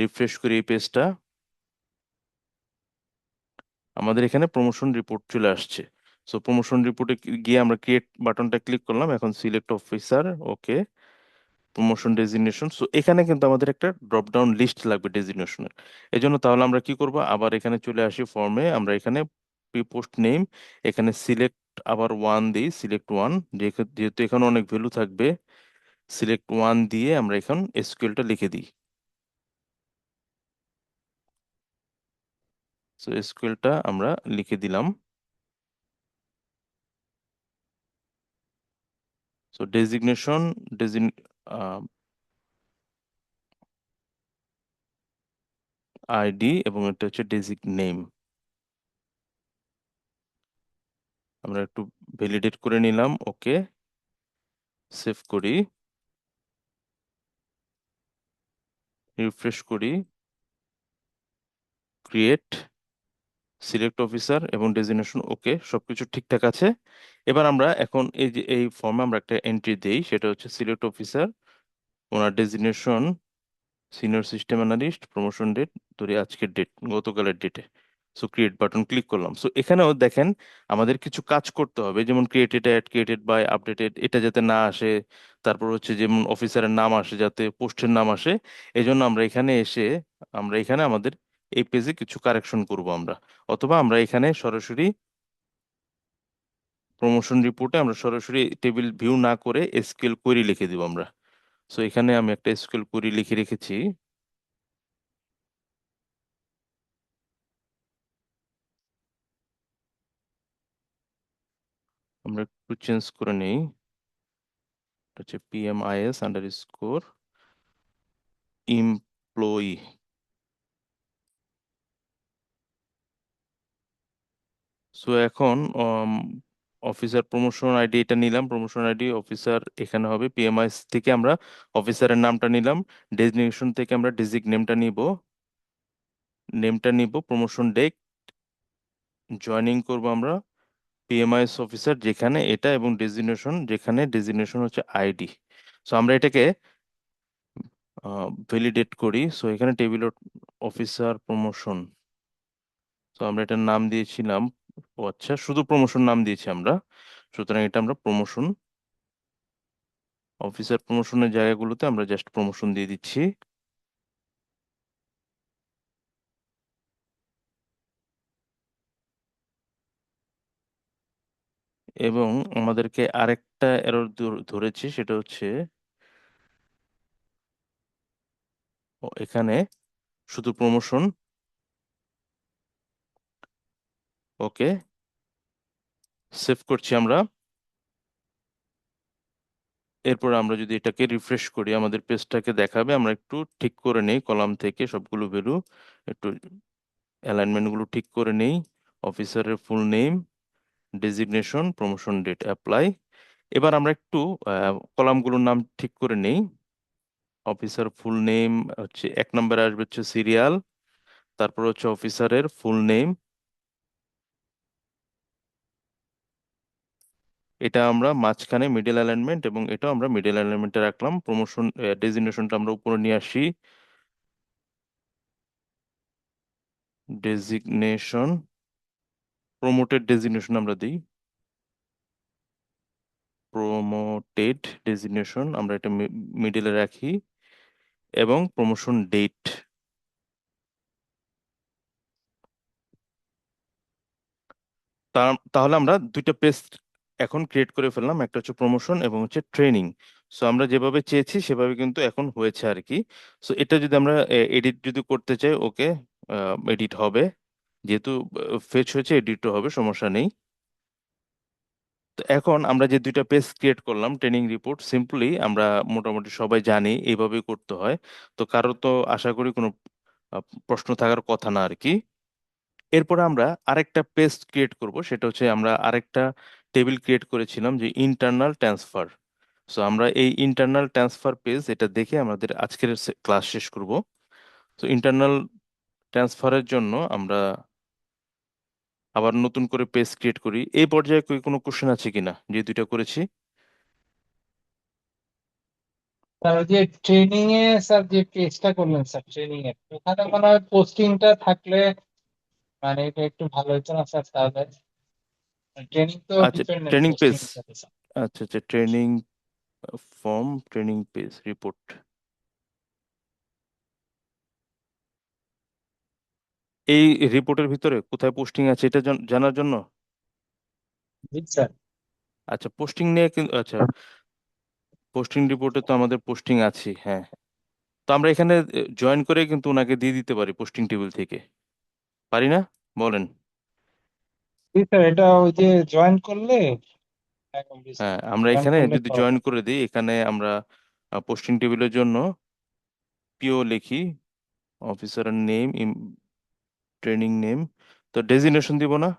রিফ্রেশ করি এই পেজটা, আমাদের এখানে প্রমোশন রিপোর্ট চলে আসছে। সো প্রমোশন রিপোর্টে গিয়ে আমরা ক্রিয়েট বাটনটা ক্লিক করলাম, এখন সিলেক্ট অফিসার, ওকে, প্রমোশন ডেজিগনেশন। সো এখানে কিন্তু আমাদের একটা ড্রপ ডাউন লিস্ট লাগবে ডেজিগনেশনের। এই জন্য তাহলে আমরা কি করব, আবার এখানে চলে আসি ফর্মে, আমরা এখানে পোস্ট নেম, এখানে সিলেক্ট আবার ওয়ান দিই, সিলেক্ট ওয়ান। যেহেতু এখানে অনেক ভ্যালু থাকবে, সিলেক্ট ওয়ান দিয়ে আমরা এখন এসকিউএলটা লিখে দিই। সো এসকিউএলটা আমরা লিখে দিলাম। সো ডেজিগনেশন, ডেজিন আইডি, এবং এটা হচ্ছে ডেজিগ নেম। আমরা একটু ভ্যালিডেট করে নিলাম, ওকে, সেভ করি, রিফ্রেশ করি, ক্রিয়েট, সিলেক্ট অফিসার এবং ডেজিগনেশন, ওকে, সবকিছু ঠিকঠাক আছে। এবার আমরা এখন এই যে এই ফর্মে আমরা একটা এন্ট্রি দেই, সেটা হচ্ছে সিলেক্ট অফিসার, ওনার designation senior system analyst, promotion date ধরি আজকের ডেট, গতকালের ডেটে। সো ক্রিয়েট বাটন ক্লিক করলাম। সো এখানেও দেখেন আমাদের কিছু কাজ করতে হবে, যেমন created at, created by, updated, এটা যাতে না আসে। তারপর হচ্ছে যেমন অফিসারের নাম আসে, যাতে পোস্টের নাম আসে। এই জন্য আমরা এখানে এসে, আমরা এখানে আমাদের এই পেজে কিছু কারেকশন করব আমরা, অথবা আমরা এখানে সরাসরি প্রমোশন রিপোর্টে আমরা সরাসরি টেবিল ভিউ না করে এসকিউএল কোয়েরি লিখে দিব আমরা। সো এখানে আমি একটা এসকিউএল কোয়েরি লিখে রেখেছি। আমরা একটু চেঞ্জ করে নেই, এটা হচ্ছে PMIS আন্ডারস্কোর এমপ্লয়ি। সো এখন অফিসার প্রমোশন আইডি এটা নিলাম, প্রমোশন আইডি অফিসার এখানে হবে। PMIS থেকে আমরা অফিসারের নামটা নিলাম, ডেজিগনেশন থেকে আমরা ডেজিগ নেমটা নিব, প্রমোশন ডেট, জয়েনিং করব আমরা PMIS অফিসার যেখানে এটা, এবং ডেজিগনেশন যেখানে, ডেজিগনেশন হচ্ছে আইডি। সো আমরা এটাকে ভ্যালিডেট করি। সো এখানে টেবিল অফিসার প্রমোশন, তো আমরা এটার নাম দিয়েছিলাম, ও আচ্ছা, শুধু প্রমোশন নাম দিয়েছি আমরা। সুতরাং এটা আমরা প্রমোশন, অফিসার প্রমোশনের জায়গাগুলোতে আমরা জাস্ট প্রমোশন দিয়ে দিচ্ছি। এবং আমাদেরকে আরেকটা এরর ধরেছি, সেটা হচ্ছে এখানে শুধু প্রমোশন, ওকে, সেভ করছি আমরা। এরপর আমরা যদি এটাকে রিফ্রেশ করি, আমাদের পেজটাকে দেখাবে। আমরা একটু ঠিক করে নেই কলাম থেকে সবগুলো ভ্যালু, একটু অ্যালাইনমেন্ট গুলো ঠিক করে নেই। অফিসারের full name, designation, promotion date, apply. এবার আমরা একটু কলামগুলোর নাম ঠিক করে নেই। অফিসার ফুল নেম হচ্ছে এক নম্বরে আসবে হচ্ছে সিরিয়াল, তারপর হচ্ছে অফিসারের ফুল নেম, এটা আমরা মাঝখানে মিডল অ্যালাইনমেন্ট, এবং এটা আমরা মিডল অ্যালাইনমেন্টে রাখলাম। প্রমোশন ডেজিগনেশনটা আমরা উপরে নিয়ে আসি। ডেজিগনেশন, প্রমোটেড ডেজিগনেশন আমরা দিই। প্রমোটেড ডেজিগনেশন আমরা এটা মিডলে রাখি, এবং প্রমোশন ডেট। তাহলে আমরা দুইটা পেজ এখন ক্রিয়েট করে ফেললাম, একটা হচ্ছে প্রমোশন এবং হচ্ছে ট্রেনিং। সো আমরা যেভাবে চেয়েছি সেভাবে কিন্তু এখন হয়েছে আর কি। সো এটা যদি আমরা এডিট যদি করতে চাই, ওকে, এডিট হবে, যেহেতু ফেচ হয়েছে এডিটও হবে, সমস্যা নেই। তো এখন আমরা যে দুইটা পেজ ক্রিয়েট করলাম ট্রেনিং রিপোর্ট, সিম্পলি আমরা মোটামুটি সবাই জানি এইভাবেই করতে হয়। তো কারো তো আশা করি কোনো প্রশ্ন থাকার কথা না আর কি। এরপরে আমরা আরেকটা পেজ ক্রিয়েট করব, সেটা হচ্ছে আমরা আরেকটা টেবিল ক্রিয়েট করেছিলাম যে ইন্টারনাল ট্রান্সফার। সো আমরা এই ইন্টারনাল ট্রান্সফার পেজ এটা দেখে আমাদের আজকের ক্লাস শেষ করব। তো ইন্টারনাল ট্রান্সফারের জন্য আমরা আবার নতুন করে পেজ ক্রিয়েট করি। এই পর্যায়ে কোনো কোশ্চেন আছে কিনা যে দুইটা করেছি? স্যার ওই যে ট্রেনিং এ স্যার যে পেজটা করলেন স্যার ট্রেনিং এর ওখানে মনে হয় পোস্টিংটা থাকলে মানে এটা একটু ভালো হতো না স্যার তাহলে ট্রেনিং তো আচ্ছা, ডিপেন্ডেন্ট ট্রেনিং পোস্টিং পেজ। এর সাথে স্যার। আচ্ছা আচ্ছা, training form, training page report. এই রিপোর্টের ভিতরে কোথায় পোস্টিং আছে এটা জানার জন্য। জি স্যার। আচ্ছা, পোস্টিং নিয়ে কিন্তু, আচ্ছা, পোস্টিং রিপোর্টে তো আমাদের পোস্টিং আছে, হ্যাঁ। তো আমরা এখানে জয়েন করে কিন্তু ওনাকে দিয়ে দিতে পারি পোস্টিং টেবিল থেকে, পারি না? বলেন। জি স্যার এটা ওই যে জয়েন করলে হ্যাঁ, আমরা জয়েন এখানে করলে যদি তো জয়েন করে দিই, এখানে আমরা পোস্টিং টেবিলের জন্য পিও লিখি, অফিসারের নেম, ট্রেনিং নেম। তো ডেজিগনেশন দিব না?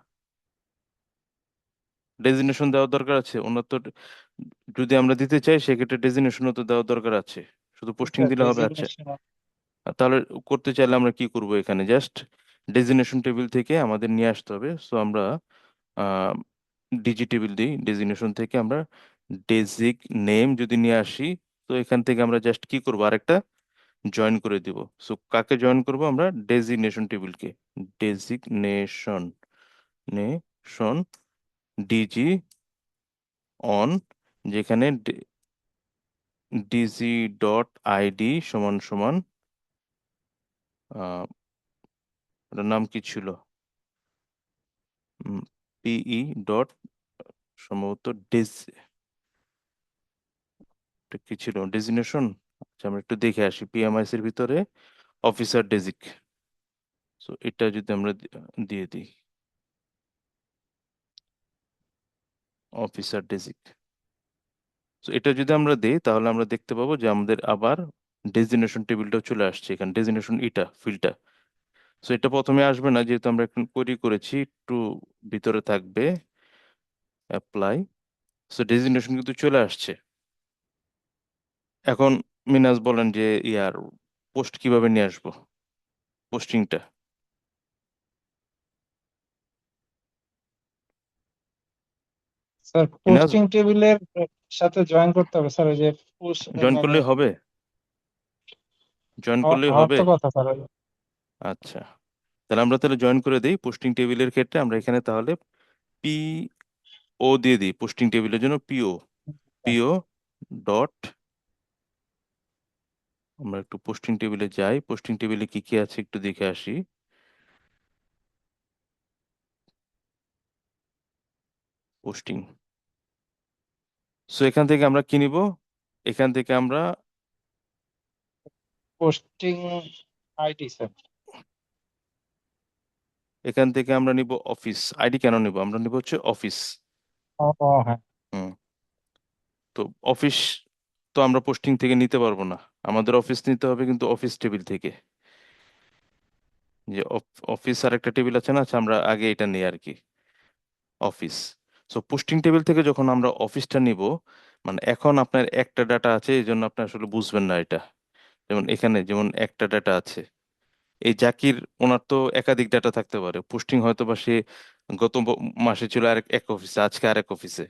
ডেজিগনেশন দেওয়ার দরকার আছে ওনার তো। যদি আমরা দিতে চাই সেক্ষেত্রে ডেজিগনেশনও তো দেওয়ার দরকার আছে, শুধু পোস্টিং দিলে হবে? আচ্ছা, ডেজিগনেশন। তাহলে করতে চাইলে আমরা কি করব, এখানে জাস্ট ডেজিগনেশন টেবিল থেকে আমাদের নিয়ে আসতে হবে। সো আমরা ডিজি টেবিল দিই, ডেজিগনেশন থেকে আমরা ডেজিগ নেম যদি নিয়ে আসি, তো এখান থেকে আমরা জাস্ট কি করব, আরেকটা জয়েন করে দিব। সো কাকে জয়েন করব আমরা? ডেজিগনেশন টেবিলকে। ডেজিগনেশন নেশন ডিজি অন, যেখানে ডিজি ডট আইডি সমান সমান আহ, ওটার নাম কি ছিল, পিই ডট, সম্ভবত ডেজ, কি ছিল ডেজিগনেশন। আচ্ছা, আমরা একটু দেখে আসি পিএমআইস এর ভিতরে অফিসার ডেজিক। সো এটা যদি আমরা দিয়ে দিই অফিসার ডেজিক, তো এটা যদি আমরা দিই তাহলে আমরা দেখতে পাবো যে আমাদের আবার ডেজিগনেশন টেবিলটাও চলে আসছে এখানে, ডেজিগনেশন এটা ফিল্ডটা। সো এটা প্রথমে আসবে না, যেহেতু আমরা এখন কোয়েরি করেছি, একটু ভিতরে থাকবে অ্যাপ্লাই। সো ডেজিগনেশন কিন্তু চলে আসছে। এখন মিনাজ বলেন যে ইয়ার পোস্ট কিভাবে নিয়ে আসবো, পোস্টিংটা। স্যার মিনাজ, পোস্টিং টেবিলের সাথে জয়েন করতে হবে স্যার ওই যে জয়েন মানে করলেই হবে? জয়েন করলেই হওয়ার হবে? তো কথা স্যার আচ্ছা, তাহলে আমরা তাহলে জয়েন করে দিই পোস্টিং টেবিলের ক্ষেত্রে। আমরা এখানে তাহলে পি ও দিয়ে দিই, পোস্টিং টেবিলের জন্য পিও। পিও ডট, আমরা একটু পোস্টিং টেবিলে যাই, পোস্টিং টেবিলে কি কি আছে একটু দেখে আসি। পোস্টিং, সো এখান থেকে আমরা কি নিব? এখান থেকে আমরা, পোস্টিং আইডি স্যার। এখান থেকে আমরা নিব অফিস আইডি। কেন নিব? আমরা নিব হচ্ছে অফিস। ও ও, হ্যাঁ হুম। তো অফিস তো আমরা পোস্টিং থেকে নিতে পারবো না, আমাদের অফিস নিতে হবে কিন্তু অফিস টেবিল থেকে। যে অফিস আর একটা টেবিল আছে না, আচ্ছা আমরা আগে এটা নিই আর কি, অফিস। সো পোস্টিং টেবিল থেকে যখন আমরা অফিসটা নিব, মানে এখন আপনার একটা ডাটা আছে, এই জন্য আপনি আসলে বুঝবেন না এটা। যেমন এখানে যেমন একটা ডাটা আছে, এই জাকির, ওনার তো একাধিক ডাটা থাকতে পারে। পোস্টিং হয়তো বা সে গত মাসে ছিল আরেক এক অফিসে, আজকে আরেক অফিসে।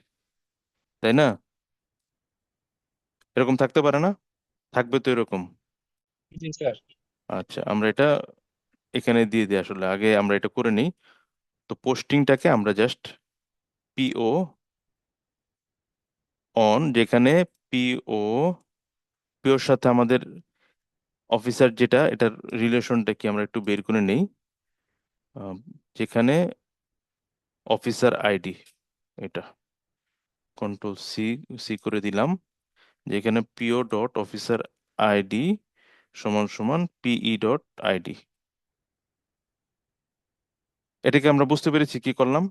তাই না? এরকম থাকতে পারে না? থাকবে তো এরকম। জি স্যার। আচ্ছা, আমরা এটা এখানে দিয়ে দিই। আসলে আগে আমরা এটা করে নিই। তো পোস্টিংটাকে আমরা জাস্ট পিও অন, যেখানে পিও পিওর সাথে আমাদের অফিসার যেটা, এটার রিলেশনটা কি আমরা একটু বের করে নেই। আহ, যেখানে অফিসার আইডি, এটা কন্ট্রোল সি সি করে দিলাম, যেখানে পিও ডট অফিসার আইডি সমান সমান পিই ডট আইডি। এটাকে আমরা বুঝতে পেরেছি কি করলাম।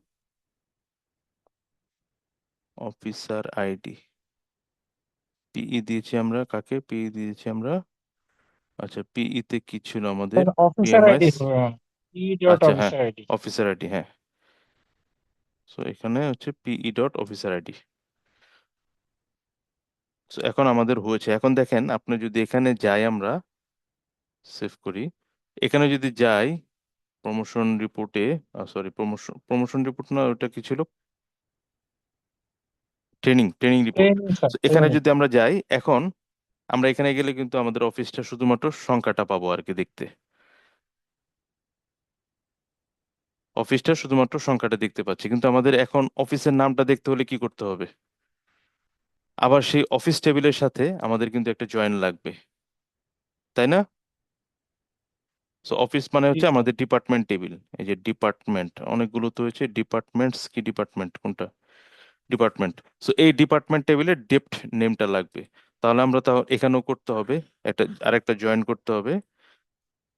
অফিসার আইডি পিই দিয়েছি আমরা, কাকে পিই দিয়েছি আমরা? আচ্ছা, পিই তে কি ছিল আমাদের? Sir officer ID PMS. E dot আচ্ছা হ্যাঁ, অফিসার আইডি। অফিসার আইডি, হ্যাঁ। সো এখানে হচ্ছে পিই ডট অফিসার আইডি। সো এখন আমাদের হয়েছে। এখন দেখেন, আপনি যদি এখানে যাই, আমরা সেভ করি, এখানে যদি যাই প্রমোশন রিপোর্টে, সরি, প্রমোশন প্রমোশন রিপোর্ট না, ওটা কি ছিল? Training training report. Training sir, তো এখানে ট্রেনিং। যদি আমরা যাই এখন, আমরা এখানে গেলে কিন্তু আমাদের অফিসটা শুধুমাত্র সংখ্যাটা পাবো আর কি দেখতে। অফিসটা শুধুমাত্র সংখ্যাটা দেখতে পাচ্ছি, কিন্তু আমাদের এখন অফিসের নামটা দেখতে হলে কি করতে হবে? আবার সেই অফিস টেবিলের সাথে আমাদের কিন্তু একটা জয়েন লাগবে, তাই না? সো অফিস মানে জি হচ্ছে স্যার। আমাদের ডিপার্টমেন্ট টেবিল। এই যে ডিপার্টমেন্ট অনেকগুলো তো হয়েছে, ডিপার্টমেন্টস কি, ডিপার্টমেন্ট কোনটা? ডিপার্টমেন্ট। সো এই ডিপার্টমেন্ট টেবিলের ডেপ্থ নেমটা লাগবে। তাহলে আমরা তাও এখানেও করতে হবে, একটা আরেকটা জয়েন করতে হবে।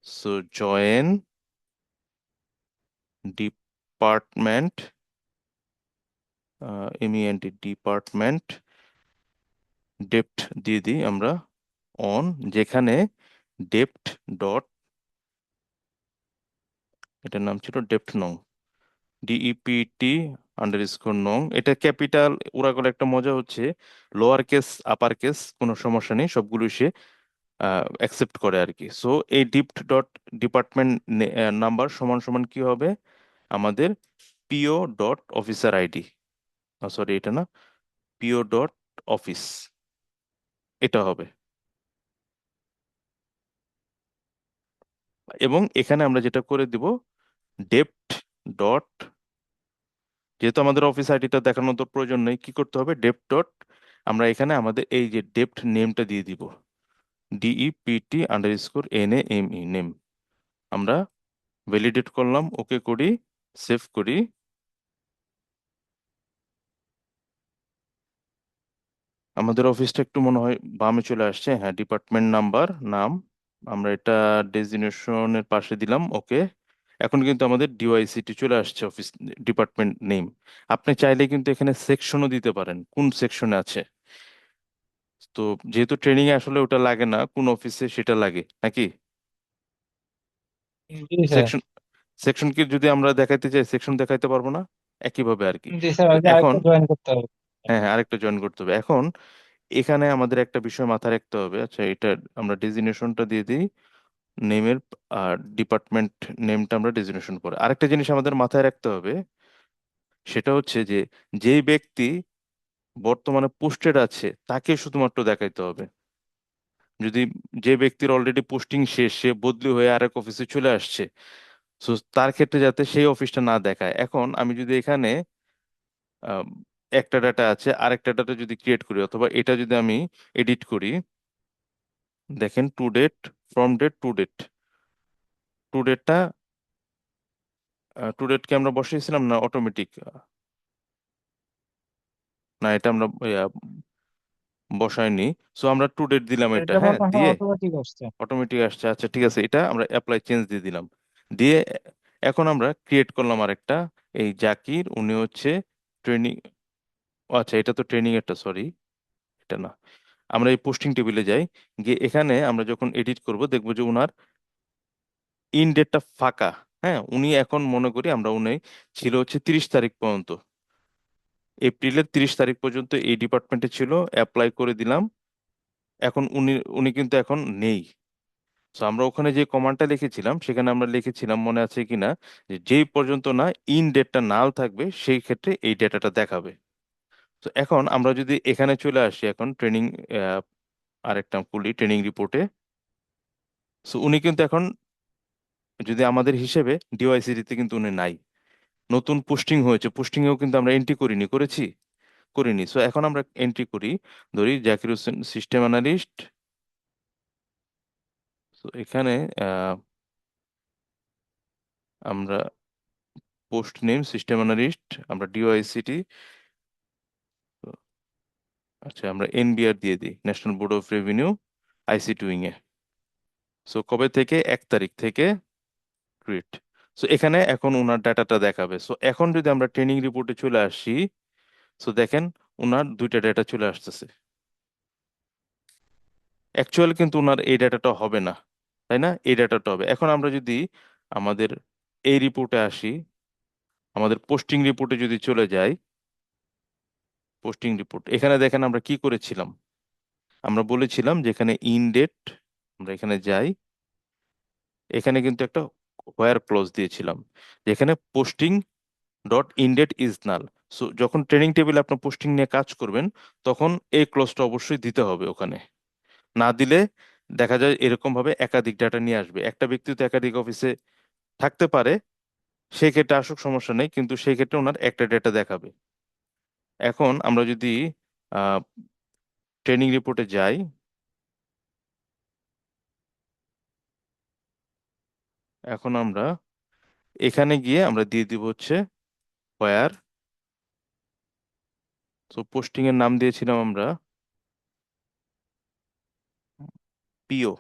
সো জয়েন ডিপার্টমেন্ট, এমইএনটি ডিপার্টমেন্ট ডেপ্থ দিয়ে দিই আমরা অন, যেখানে ডেপ্থ ডট, এটার নাম ছিল ডেপ্থ নং, ডিইপিটি আন্ডারস্কোর নং। এটা ক্যাপিটাল ওরাগুলো, একটা মজা হচ্ছে লোয়ার কেস আপার কেস কোনো সমস্যা নেই, সবগুলো সে অ্যাকসেপ্ট করে আর কি। সো এই ডিপ্ট ডট ডিপার্টমেন্ট নাম্বার সমান সমান কি হবে আমাদের? পিও ডট অফিসার আইডি, সরি এটা না, পিও ডট অফিস, এটা হবে। এবং এখানে আমরা যেটা করে দিব, ডেপ্ট ডট, যেহেতু আমাদের অফিস আইডিটা দেখানোর তো প্রয়োজন নেই, কি করতে হবে? ডেপ্ট ডট, আমরা এখানে আমাদের এই যে ডেপ্ট নেমটা দিয়ে দিব, ডিইপিটি আন্ডারস্কোর এনএএমই নেম। আমরা ভ্যালিডেট করলাম, ওকে করি, সেভ করি। আমাদের অফিসটা একটু মনে হয় বামে চলে আসছে, হ্যাঁ, ডিপার্টমেন্ট নাম্বার নাম আমরা এটা ডেজিগনেশনের পাশে দিলাম, ওকে। এখন কিন্তু আমাদের ডিওয়াইসিটি চলে আসছে, অফিস ডিপার্টমেন্ট নেম। আপনি চাইলে কিন্তু এখানে সেকশনও দিতে পারেন, কোন সেকশনে আছে। তো যেহেতু ট্রেনিং এ আসলে ওটা লাগে না, কোন অফিসে সেটা লাগে নাকি? জি স্যার। সেকশন, সেকশন কি যদি আমরা দেখাইতে চাই, সেকশন দেখাইতে পারবো না? একইভাবে আর কি। জি স্যার, তো ওই যে এখন, আরেকটা জয়েন করতে হবে। হ্যাঁ হ্যাঁ, আরেকটা জয়েন করতে হবে। এখন এখানে আমাদের একটা বিষয় মাথায় রাখতে হবে। আচ্ছা, এটা আমরা ডেজিগনেশনটা দিয়ে দিই নেমের, আর ডিপার্টমেন্ট নেমটা আমরা ডেজিগনেশন করে। আরেকটা জিনিস আমাদের মাথায় রাখতে হবে, সেটা হচ্ছে যে যেই ব্যক্তি বর্তমানে পোস্টেড আছে তাকে শুধুমাত্র দেখাইতে হবে। যদি যে ব্যক্তির অলরেডি পোস্টিং শেষ, সে বদলি হয়ে আরেক অফিসে চলে আসছে, তো তার ক্ষেত্রে যাতে সেই অফিসটা না দেখায়। এখন আমি যদি এখানে আম, একটা ডাটা আছে, আরেকটা ডাটা যদি ক্রিয়েট করি, অথবা এটা যদি আমি এডিট করি, দেখেন to date, from date to date, to ডেটটা, টু ডেট কি আমরা বসিয়েছিলাম না অটোমেটিক? না, এটা আমরা বসাইনি। সো আমরা টু ডেট দিলাম এটা, এটা হ্যাঁ, মনে হয় দিয়ে অটোমেটিক আসছে। অটোমেটিক আসছে। আচ্ছা ঠিক আছে, এটা আমরা অ্যাপ্লাই চেঞ্জ দিয়ে দিলাম, দিয়ে এখন আমরা ক্রিয়েট করলাম আরেকটা, এই জাকির, উনি হচ্ছে ট্রেনিং। আচ্ছা, এটা তো ট্রেনিং এরটা, সরি, এটা না। আমরা এই পোস্টিং টেবিলে যাই, গিয়ে এখানে আমরা যখন এডিট করব দেখবো যে উনার ইন ডেটটা ফাঁকা। হ্যাঁ, উনি এখন মনে করি আমরা, উনি ছিল হচ্ছে 30 তারিখ পর্যন্ত, এপ্রিলের 30 তারিখ পর্যন্ত এই ডিপার্টমেন্টে ছিল, অ্যাপ্লাই করে দিলাম। এখন উনি উনি কিন্তু এখন নেই। তো আমরা ওখানে যে কমান্ডটা লিখেছিলাম, সেখানে আমরা লিখেছিলাম, মনে আছে কিনা, যে যেই পর্যন্ত না ইন ডেটটা নাল থাকবে সেই ক্ষেত্রে এই ডেটাটা দেখাবে। তো এখন আমরা যদি এখানে চলে আসি, এখন ট্রেনিং আরেকটা খুলি ট্রেনিং রিপোর্টে। সো উনি কিন্তু এখন যদি আমাদের হিসেবে ডিওয়াইসিটি কিন্তু উনি নাই, নতুন পোস্টিং হয়েছে, পোস্টিং এও কিন্তু আমরা এন্ট্রি করিনি, করেছি? করিনি। সো এখন আমরা এন্ট্রি করি, ধরি জাকির হোসেন সিস্টেম অ্যানালিস্ট। তো এখানে আহ, আমরা পোস্ট নেম সিস্টেম অ্যানালিস্ট, আমরা ডিওআইসিটি, আচ্ছা আমরা এনবিআর দিয়ে দিই, national board of revenue, ICT wing A. So কবে থেকে? 1 তারিখ থেকে ক্রিয়েট। সো এখানে এখন ওনার ডাটাটা দেখাবে। সো এখন যদি আমরা ট্রেনিং রিপোর্টে চলে আসি, সো দেখেন ওনার দুইটা ডেটা চলে আসতেছে। অ্যাকচুয়ালি কিন্তু ওনার এই ডাটাটা হবে না, তাই না? এই ডাটাটা হবে। এখন আমরা যদি আমাদের এই রিপোর্টে আসি, আমাদের পোস্টিং রিপোর্টে যদি চলে যাই, পোস্টিং রিপোর্ট এখানে দেখেন আমরা কি করেছিলাম। আমরা বলেছিলাম যে এখানে ইন ডেট, আমরা এখানে যাই, এখানে কিন্তু একটা হোয়ার ক্লজ দিয়েছিলাম, যেখানে posting dot in date is null. So যখন ট্রেনিং টেবিলে আপনার পোস্টিং নিয়ে কাজ করবেন, তখন এই ক্লজটা অবশ্যই দিতে হবে ওখানে। না দিলে দেখা যায় এরকম ভাবে একাধিক ডাটা নিয়ে আসবে, একটা ব্যক্তি তো একাধিক অফিসে থাকতে পারে, সেই ক্ষেত্রে আসুক সমস্যা নেই, কিন্তু সেই ক্ষেত্রে ওনার একটা ডেটা দেখাবে। এখন আমরা যদি ট্রেনিং রিপোর্টে যাই, এখন আমরা এখানে গিয়ে আমরা দিয়ে দিব হচ্ছে হোয়ার। তো পোস্টিং এর নাম দিয়েছিলাম আমরা পিও,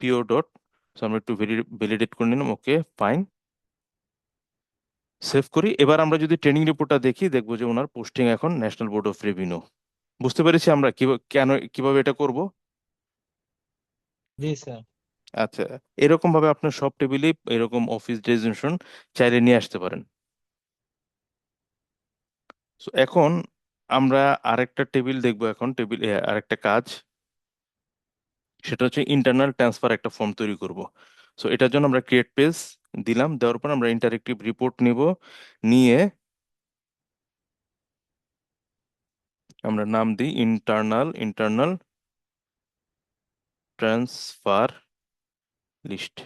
পিও ডট। আমরা একটু ভ্যালিডেট করে নিলাম, ওকে ফাইন, সেভ করি। এবার আমরা যদি ট্রেনিং রিপোর্টটা দেখি, দেখবো যে ওনার পোস্টিং এখন ন্যাশনাল বোর্ড অফ রেভিনিউ। বুঝতে পেরেছি আমরা কেন কিভাবে এটা করব। জি স্যার। আচ্ছা, এরকম ভাবে আপনার সব টেবিলে এরকম অফিস ডেজিগনেশন চাইলে নিয়ে আসতে পারেন। So, এখন আমরা আরেকটা টেবিল দেখবো, এখন টেবিল আরেকটা কাজ, সেটা হচ্ছে ইন্টারনাল ট্রান্সফার একটা ফর্ম তৈরি করব। সো এটার জন্য আমরা ক্রিয়েট পেজ দিলাম, দেওয়ার পর আমরা ইন্টারেক্টিভ রিপোর্ট নিব, নিয়ে আমরা নাম দিই ইন্টারনাল ট্রান্সফার লিস্ট,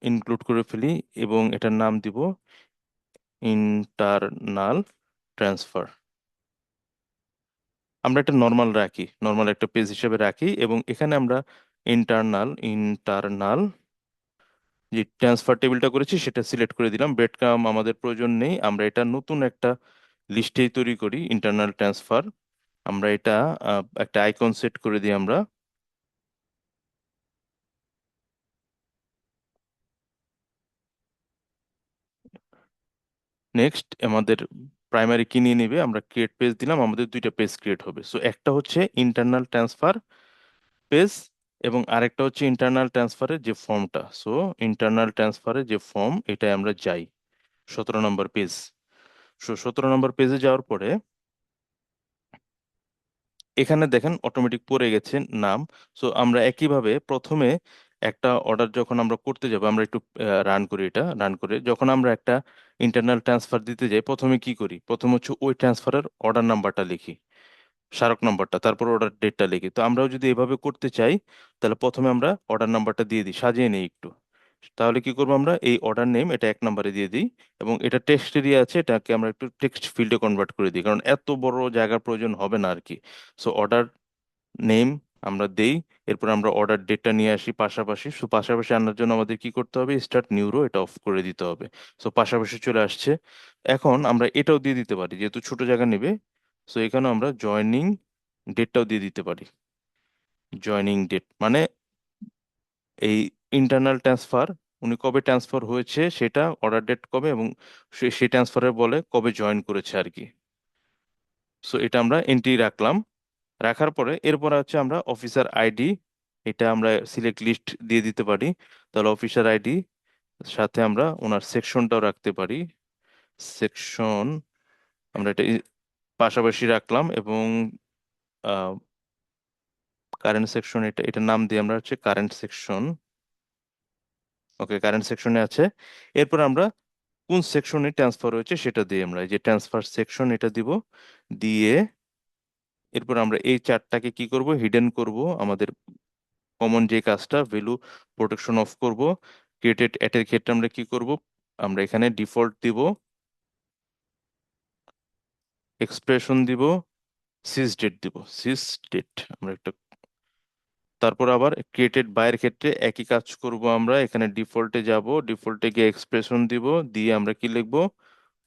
ইনক্লুড করে ফেলি, এবং এটার নাম দিব ইন্টারনাল ট্রান্সফার। আমরা এটা নর্মাল রাখি, নর্মাল একটা পেজ হিসেবে রাখি, এবং এখানে আমরা ইন্টারনাল যে ট্রান্সফার টেবিলটা করেছি সেটা সিলেক্ট করে দিলাম। ব্রেড ক্রাম্ব আমাদের প্রয়োজন নেই, আমরা এটা নতুন একটা লিস্টেই তৈরি করি ইন্টারনাল ট্রান্সফার। আমরা এটা একটা আইকন সেট করে দিই আমরা। নেক্সট আমাদের প্রাইমারি কি নিয়ে নেবে, আমরা ক্রিয়েট পেজ দিলাম, আমাদের দুইটা পেজ ক্রিয়েট হবে। সো একটা হচ্ছে ইন্টারনাল ট্রান্সফার পেজ, এবং আরেকটা হচ্ছে ইন্টারনাল ট্রান্সফারের যে ফর্মটা। সো ইন্টারনাল ট্রান্সফারের যে ফর্ম, এটাই আমরা যাই 17 নম্বর পেজ। সো 17 নম্বর পেজে যাওয়ার পরে এখানে দেখেন অটোমেটিক পড়ে গেছে নাম। সো আমরা একইভাবে প্রথমে একটা অর্ডার যখন আমরা করতে যাব, আমরা একটু রান করি, এটা রান করে যখন আমরা একটা ইন্টারনাল ট্রান্সফার দিতে যাই, প্রথমে কি করি, প্রথম হচ্ছে ওই ট্রান্সফারের অর্ডার নাম্বারটা লিখি, স্মারক নাম্বারটা, তারপর অর্ডার ডেটটা লিখি। তো আমরাও যদি এভাবে করতে চাই, তাহলে প্রথমে আমরা অর্ডার নাম্বারটা দিয়ে দিই, সাজিয়ে নিই একটু। তাহলে কি করবো, আমরা এই অর্ডার নেম এটা 1 নম্বরে দিয়ে দিই, এবং এটা টেক্সট এরিয়া আছে, এটাকে আমরা একটু টেক্সট ফিল্ডে কনভার্ট করে দিই, কারণ এত বড় জায়গার প্রয়োজন হবে না আর কি। সো অর্ডার নেম আমরা দেই, এরপর আমরা অর্ডার ডেটটা নিয়ে আসি পাশাপাশি। সো পাশাপাশি আনার জন্য আমাদের কি করতে হবে, স্টার্ট নিউরো এটা অফ করে দিতে হবে। সো পাশাপাশি চলে আসছে। এখন আমরা এটাও দিয়ে দিতে পারি, যেহেতু ছোট জায়গা নেবে। সো এখানে আমরা জয়নিং ডেটটাও দিয়ে দিতে পারি। জয়নিং ডেট মানে এই ইন্টারনাল ট্রান্সফার উনি কবে ট্রান্সফার হয়েছে সেটা, অর্ডার ডেট কবে, এবং সেই ট্রান্সফারের বলে কবে জয়েন করেছে আর কি। সো এটা আমরা এন্ট্রি রাখলাম। রাখার পরে এরপর হচ্ছে আমরা অফিসার আইডি, এটা আমরা সিলেক্ট লিস্ট দিয়ে দিতে পারি। তাহলে অফিসার আইডি সাথে আমরা ওনার সেকশনটাও রাখতে পারি, সেকশন আমরা এটা পাশাপাশি রাখলাম, এবং কারেন্ট সেকশন, এটা নাম দিয়ে আমরা হচ্ছে কারেন্ট সেকশন। ওকে, কারেন্ট সেকশনে আছে। এরপর আমরা কোন সেকশনে ট্রান্সফার হয়েছে সেটা দিয়ে আমরা এই যে ট্রান্সফার সেকশন এটা দিব, দিয়ে এরপর আমরা এই চারটাকে কি করব, হিডেন করব। আমাদের কমন যে কাজটা, ভ্যালু প্রোটেকশন অফ করব। ক্রিয়েটেড অ্যাটের ক্ষেত্রে আমরা কি করব, আমরা এখানে ডিফল্ট দিব, এক্সপ্রেশন দিব, সিস ডেট দিব, সিস ডেট আমরা একটা। তারপর আবার ক্রিয়েটেড বাইয়ের ক্ষেত্রে একই কাজ করব, আমরা এখানে ডিফল্টে যাব, ডিফল্টে গিয়ে এক্সপ্রেশন দিব, দিয়ে আমরা কি লিখব,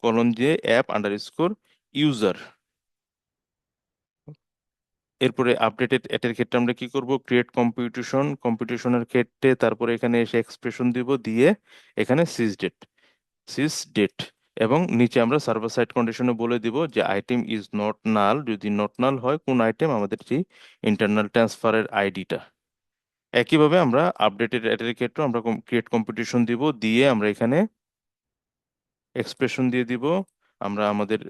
কলন দিয়ে অ্যাপ আন্ডারস্কোর ইউজার। এরপরে আপডেটেড এটার ক্ষেত্রে আমরা কি করব, ক্রিয়েট কম্পিটিশন, কম্পিটিশনের ক্ষেত্রে তারপরে এখানে এসে এক্সপ্রেশন দিব, দিয়ে এখানে সিস ডেট। এবং নিচে আমরা সার্ভার সাইড কন্ডিশনে বলে দিব যে আইটেম ইজ নট নাল, যদি নট নাল হয় কোন আইটেম, আমাদের যে ইন্টারনাল ট্রান্সফারের আইডিটা। একইভাবে আমরা আপডেটেড এটার ক্ষেত্রে আমরা ক্রিয়েট কম্পিটিশন দিব, দিয়ে আমরা এখানে এক্সপ্রেশন দিয়ে দিব, আমরা আমাদের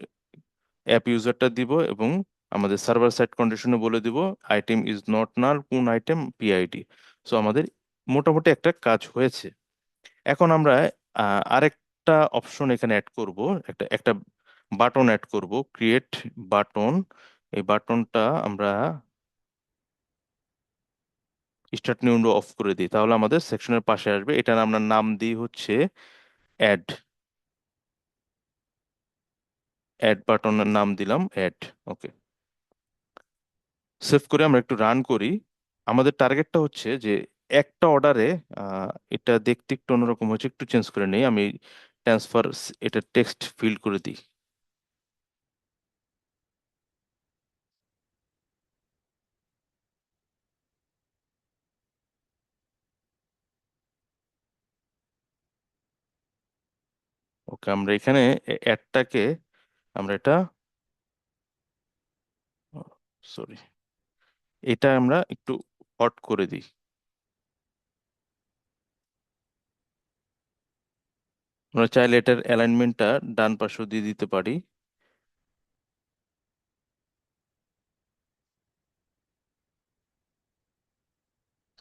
অ্যাপ ইউজারটা দিব, এবং আমাদের সার্ভার সাইড কন্ডিশনে বলে দিব আইটেম ইজ নট নাল, কোন আইটেম, পিআইডি। সো আমাদের মোটামুটি একটা কাজ হয়েছে। এখন আমরা আরেকটা অপশন এখানে অ্যাড করব, একটা একটা বাটন অ্যাড করব, ক্রিয়েট বাটন। এই বাটনটা আমরা স্টার্ট নিউ উইন্ডো অফ করে দিই, তাহলে আমাদের সেকশনের পাশে আসবে। এটার আমরা নাম দিই হচ্ছে অ্যাড, অ্যাড বাটনের নাম দিলাম অ্যাড। ওকে, সেভ করে আমরা একটু রান করি। আমাদের টার্গেটটা হচ্ছে যে একটা অর্ডারে, এটা দেখতে একটু অন্যরকম হচ্ছে, একটু চেঞ্জ করে নেই আমি। ট্রান্সফার, এটা টেক্সট ফিল করে দিই। ওকে, আমরা এখানে অ্যাডটাকে আমরা এটা, সরি, এটা আমরা একটু হট করে দিই। আমরা চাইলে এটার অ্যালাইনমেন্টটা ডান পাশেও দিয়ে দিতে পারি।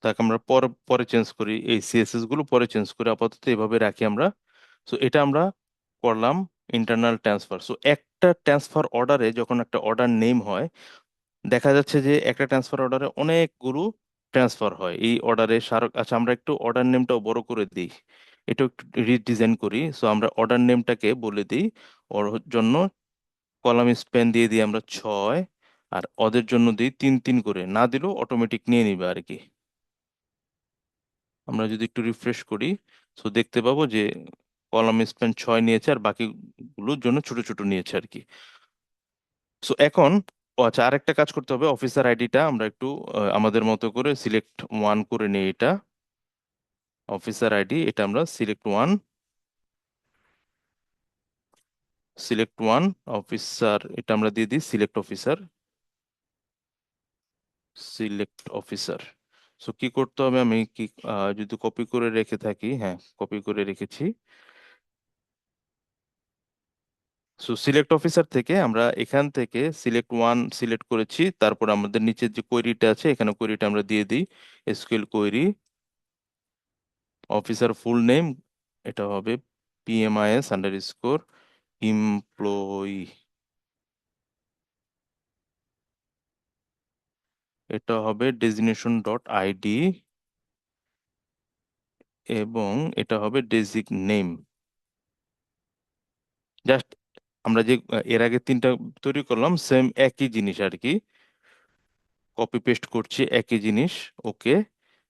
তাকে আমরা পরে পরে চেঞ্জ করি, এই সিএসএস গুলো পরে চেঞ্জ করি, আপাতত এভাবে রাখি আমরা। সো এটা আমরা করলাম ইন্টারনাল ট্রান্সফার। সো একটা ট্রান্সফার অর্ডারে যখন একটা অর্ডার নেম হয়, দেখা যাচ্ছে যে একটা ট্রান্সফার অর্ডারে অনেকগুলো ট্রান্সফার হয় এই অর্ডারে সার। আচ্ছা, আমরা একটু অর্ডার নেমটাও বড় করে দিই, এটা একটু রিডিজাইন করি। সো আমরা অর্ডার নেমটাকে বলে দিই, ওর জন্য কলাম স্প্যান দিয়ে দিই আমরা 6, আর ওদের জন্য দিই 3 3 করে, না দিলেও অটোমেটিক নিয়ে নিবে আর কি। আমরা যদি একটু রিফ্রেশ করি, তো দেখতে পাবো যে কলাম স্প্যান 6 নিয়েছে, আর বাকিগুলোর জন্য ছোট ছোট নিয়েছে আর কি। সো এখন, ও আচ্ছা, আরেকটা কাজ করতে হবে, অফিসার আইডিটা আমরা একটু আমাদের মতো করে সিলেক্ট ওয়ান করে নিই। এটা অফিসার আইডি, এটা আমরা select one, select one officer, এটা আমরা দিয়ে দিই select officer, select officer. So কি করতে হবে, আমি কি যদি কপি করে রেখে থাকি, হ্যাঁ কপি করে রেখেছি। সো সিলেক্ট অফিসার থেকে আমরা এখান থেকে সিলেক্ট ওয়ান সিলেক্ট করেছি, তারপর আমাদের নিচের যে কোয়েরিটা আছে এখানে কোয়েরিটা আমরা দিয়ে দিই, SQL query officer full name, এটা হবে পিএমআইএস আন্ডারস্কোর এমপ্লয়ি, এটা হবে ডেজিগনেশন ডট আইডি, এবং এটা হবে ডেজিগ নেম। জাস্ট আমরা যে এর আগে তিনটা তৈরি করলাম, সেম একই জিনিস আর কি, কপি পেস্ট করছি একই জিনিস। ওকে,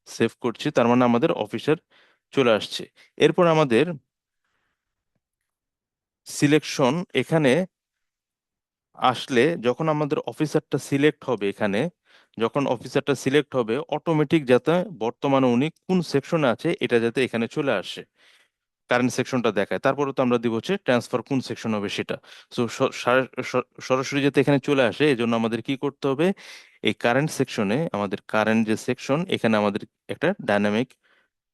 সেভ করছি, তার মানে আমাদের অফিসার চলে আসছে। এরপর আমাদের সিলেকশন, এখানে আসলে যখন আমাদের অফিসারটা সিলেক্ট হবে, এখানে যখন অফিসারটা সিলেক্ট হবে, অটোমেটিক যাতে বর্তমানে উনি কোন সেকশনে আছে এটা যাতে এখানে চলে আসে, কারেন্ট সেকশনটা দেখায়। তারপরে তো আমরা দিব হচ্ছে ট্রান্সফার কোন সেকশন হবে সেটা। তো সরাসরি যাতে এখানে চলে আসে, এই জন্য আমাদের কি করতে হবে, এই কারেন্ট সেকশনে, আমাদের কারেন্ট যে সেকশন, এখানে আমাদের একটা ডাইনামিক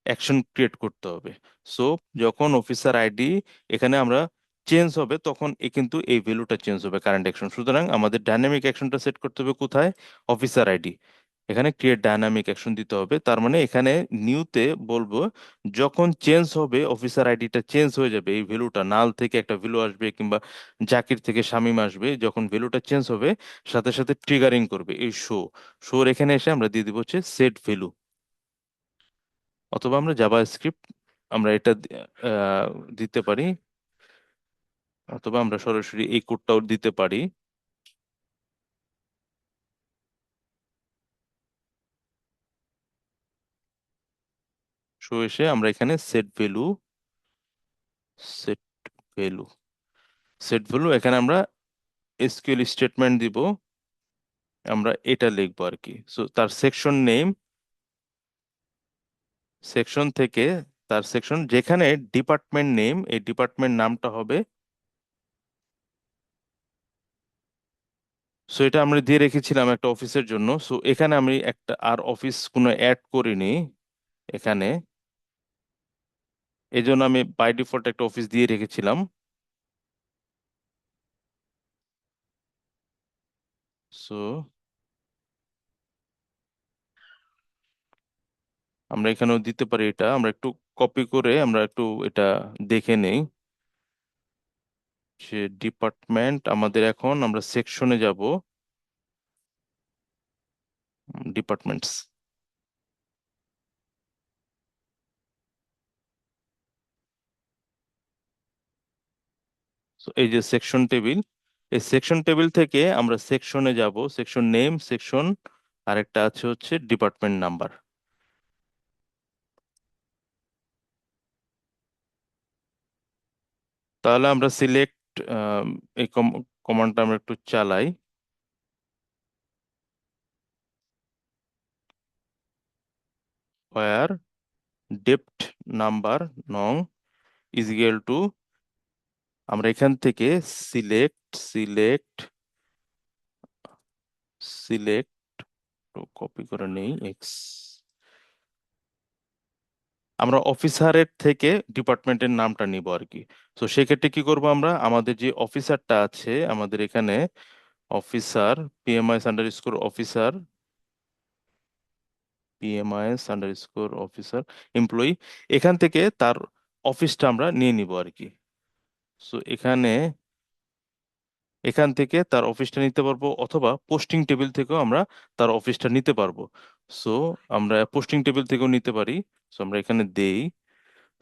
অ্যাকশন ক্রিয়েট করতে হবে। সো যখন অফিসার আইডি এখানে আমরা চেঞ্জ হবে, তখন কিন্তু এই ভ্যালুটা চেঞ্জ হবে, কারেন্ট অ্যাকশন। সুতরাং আমাদের ডাইনামিক অ্যাকশনটা সেট করতে হবে কোথায়, অফিসার আইডি। এখানে ক্রিয়েট ডায়নামিক অ্যাকশন দিতে হবে, তার মানে এখানে নিউতে বলবো যখন চেঞ্জ হবে, অফিসার আইডিটা চেঞ্জ হয়ে যাবে, এই ভ্যালুটা নাল থেকে একটা ভ্যালু আসবে কিংবা জাকির থেকে শামীম আসবে, যখন ভ্যালুটা চেঞ্জ হবে সাথে সাথে ট্রিগারিং করবে এই শোর এখানে এসে আমরা দিয়ে দিব হচ্ছে সেট ভ্যালু, অথবা আমরা জাভা স্ক্রিপ্ট আমরা এটা আহ, দিতে পারি, অথবা আমরা সরাসরি এই কোডটাও দিতে পারি। শো এসে আমরা এখানে সেট ভ্যালু সেট ভ্যালু এখানে আমরা এসকিউএল স্টেটমেন্ট দিব, আমরা এটা লিখবো আর কি। সো তার সেকশন নেম, সেকশন থেকে তার সেকশন যেখানে ডিপার্টমেন্ট নেম, এই ডিপার্টমেন্ট নামটা হবে, সো এটা আমরা দিয়ে রেখেছিলাম একটা অফিসের জন্য। সো এখানে আমি একটা আর অফিস কোনো অ্যাড করিনি এখানে, এই জন্য আমি বাই ডিফল্ট একটা অফিস দিয়ে রেখেছিলাম। সো আমরা এখানেও দিতে পারি, এটা আমরা একটু কপি করে আমরা একটু এটা দেখে নেই যে ডিপার্টমেন্ট আমাদের, এখন আমরা সেকশনে যাব, ডিপার্টমেন্টস। তো এই যে সেকশন টেবিল, এই সেকশন টেবিল থেকে আমরা সেকশনে যাব, সেকশন নেম, সেকশন আরেকটা আছে হচ্ছে ডিপার্টমেন্ট নাম্বার। তাহলে আমরা সিলেক্ট, এই কমান্ডটা আমরা একটু চালাই, where depth নাম্বার নং ইজ ইকুয়াল টু, আমরা এখান থেকে সিলেক্ট সিলেক্ট সিলেক্ট কপি করে নেই এক্স, আমরা অফিসারের থেকে ডিপার্টমেন্টের নামটা নিব আর কি। তো সেক্ষেত্রে কি করব, আমরা আমাদের যে অফিসারটা আছে আমাদের এখানে, officer PMIS underscore officer, PMIS underscore officer employee, এখান থেকে তার অফিসটা আমরা নিয়ে নিব আর কি। সো এখান থেকে তার অফিসটা নিতে পারবো, অথবা পোস্টিং টেবিল থেকেও আমরা তার অফিসটা নিতে পারবো। সো আমরা পোস্টিং টেবিল থেকেও নিতে পারি। সো আমরা এখানে দেই,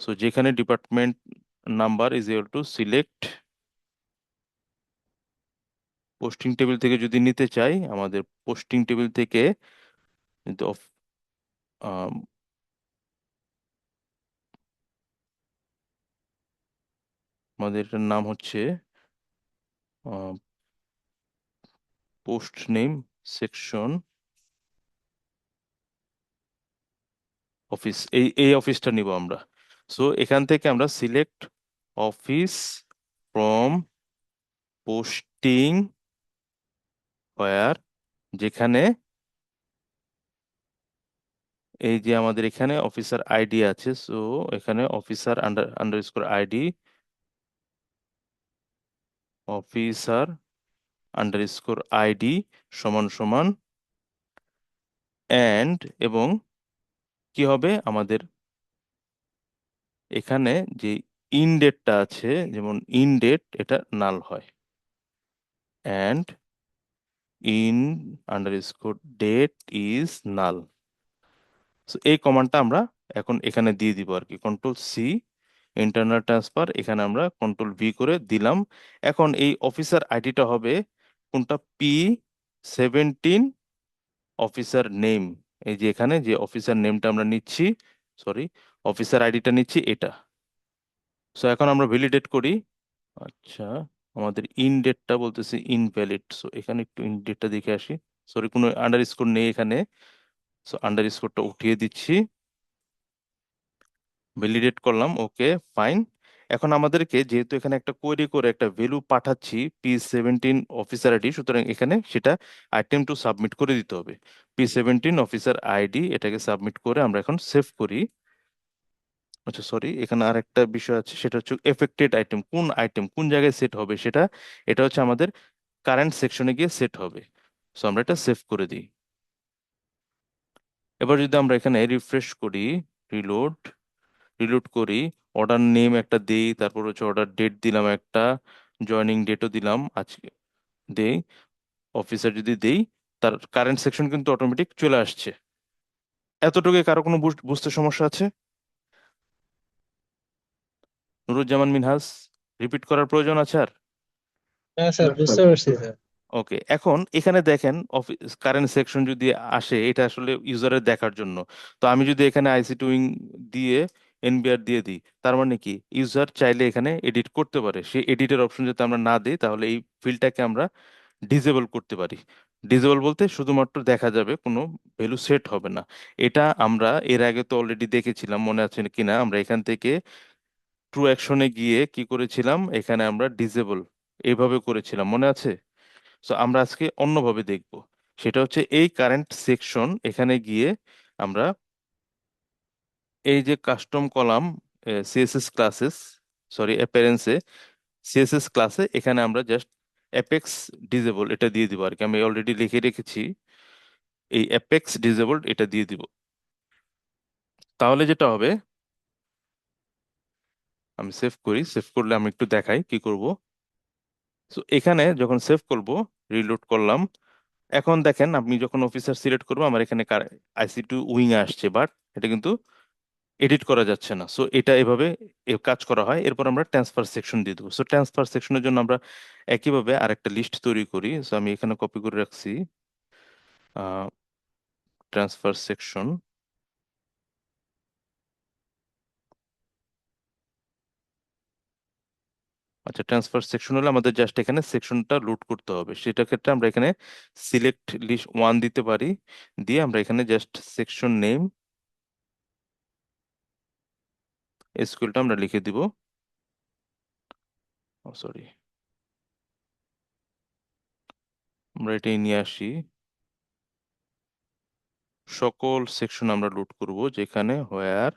সো যেখানে department number is equal to select, posting table থেকে যদি নিতে চাই, আমাদের পোস্টিং টেবিল থেকে যদি আম, আমাদের এটার নাম হচ্ছে পোস্ট নেম সেকশন অফিস, এই এই অফিসটা নিব আমরা। সো এখান থেকে আমরা সিলেক্ট অফিস ফ্রম পোস্টিং হোয়ার, যেখানে এই যে আমাদের এখানে অফিসার আইডি আছে, সো এখানে officer under score ID, officer under score ID সমান সমান অ্যান্ড, এবং কি হবে আমাদের এখানে যে ইন ডেটটা আছে, যেমন ইন ডেট এটা নাল হয়, and in underscore date is null. এই কমান্ডটা আমরা এখন এখানে দিয়ে দিব আর কি, কন্ট্রোল সি ইন্টারনাল ট্রান্সফার, এখানে আমরা কন্ট্রোল ভি করে দিলাম। এখন এই অফিসার আইডিটা হবে কোনটা, P17 অফিসার নেম, এই যে এখানে যে অফিসার নেমটা আমরা নিচ্ছি, সরি অফিসার আইডিটা নিচ্ছি এটা। সো এখন আমরা ভ্যালিডেট করি। আচ্ছা, আমাদের ইন ডেটটা বলতেছে ইনভ্যালিড, সো এখানে একটু ইন ডেটটা দেখে আসি, সরি কোনো আন্ডার স্কোর নেই এখানে, সো আন্ডার স্কোরটা উঠিয়ে দিচ্ছি, ভ্যালিডেট করলাম, ওকে ফাইন। এখন আমাদেরকে যেহেতু এখানে একটা কোয়েরি করে একটা ভ্যালু পাঠাচ্ছি P17 অফিসার আইডি, সুতরাং এখানে সেটা আইটেম টু সাবমিট করে দিতে হবে, P17 অফিসার আইডি, এটাকে সাবমিট করে আমরা এখন সেভ করি। আচ্ছা সরি, এখানে আর একটা বিষয় আছে, সেটা হচ্ছে এফেক্টেড আইটেম কোন জায়গায় সেট হবে সেটা, এটা হচ্ছে আমাদের কারেন্ট সেকশনে গিয়ে সেট হবে। সো আমরা এটা সেভ করে দিই। এবার যদি আমরা এখানে রিফ্রেশ করি, রিলোড রিলোড করি, অর্ডার নেম একটা দিই, তারপর হচ্ছে অর্ডার ডেট দিলাম একটা, জয়নিং ডেটও দিলাম আজকে, দেই, অফিসার যদি দেই, তার কারেন্ট সেকশন কিন্তু অটোমেটিক চলে আসছে। এতটুকু কারো কোনো বুঝতে সমস্যা আছে? নুরুজ্জামান মিনহাস, রিপিট করার প্রয়োজন আছে আর? হ্যাঁ স্যার, না বুঝতে স্যার, পারছি স্যার। ওকে, এখন এখানে দেখেন অফিস কারেন্ট সেকশন যদি আসে, এটা আসলে ইউজারের দেখার জন্য। তো আমি যদি এখানে আইসি টুইং দিয়ে এনবিআর দিয়ে দিই, তার মানে কি ইউজার চাইলে এখানে এডিট করতে পারে। সেই এডিটের অপশন যদি আমরা না দিই, তাহলে এই ফিল্ডটাকে আমরা ডিসেবল করতে পারি। ডিসেবল বলতে শুধুমাত্র দেখা যাবে, কোনো ভ্যালু সেট হবে না। এটা আমরা এর আগে তো অলরেডি দেখেছিলাম, মনে আছে কিনা? আমরা এখান থেকে ট্রু অ্যাকশনে গিয়ে কি করেছিলাম, এখানে আমরা ডিসেবল এইভাবে করেছিলাম, মনে আছে? সো আমরা আজকে অন্যভাবে দেখব। সেটা হচ্ছে এই কারেন্ট সেকশন এখানে গিয়ে আমরা এই যে custom column CSS classes, sorry অ্যাপিয়ারেন্সে, সিএসএস ক্লাসে এখানে আমরা জাস্ট অ্যাপেক্স ডিসেবল এটা দিয়ে দিব আর কি। আমি অলরেডি লিখে রেখেছি, এই অ্যাপেক্স ডিসেবল এটা দিয়ে দিব। তাহলে যেটা হবে, আমি সেভ করি, সেভ করলে আমি একটু দেখাই কি করব। তো এখানে যখন সেভ করব, রিলোড করলাম, এখন দেখেন আমি যখন অফিসার সিলেক্ট করবো, আমার এখানে আইসি টু উইং আসছে, বাট এটা কিন্তু এডিট করা যাচ্ছে না। সো এটা এভাবে কাজ করা হয়। এরপর আমরা ট্রান্সফার সেকশন দিয়ে দেবো। সো ট্রান্সফার সেকশনের জন্য আমরা একইভাবে আরেকটা লিস্ট তৈরি করি। সো আমি এখানে কপি করে রাখছি, ট্রান্সফার সেকশন। আচ্ছা, ট্রান্সফার সেকশন হলে আমাদের জাস্ট এখানে সেকশনটা লোড করতে হবে। সেটা ক্ষেত্রে আমরা এখানে সিলেক্ট লিস্ট ওয়ান দিতে পারি, দিয়ে আমরা এখানে জাস্ট সেকশন নেম এসকিউএলটা আমরা লিখে দিব। সরি, আমরা এটাই নিয়ে আসি। সকল সেকশন আমরা লোড করব, যেখানে হোয়ার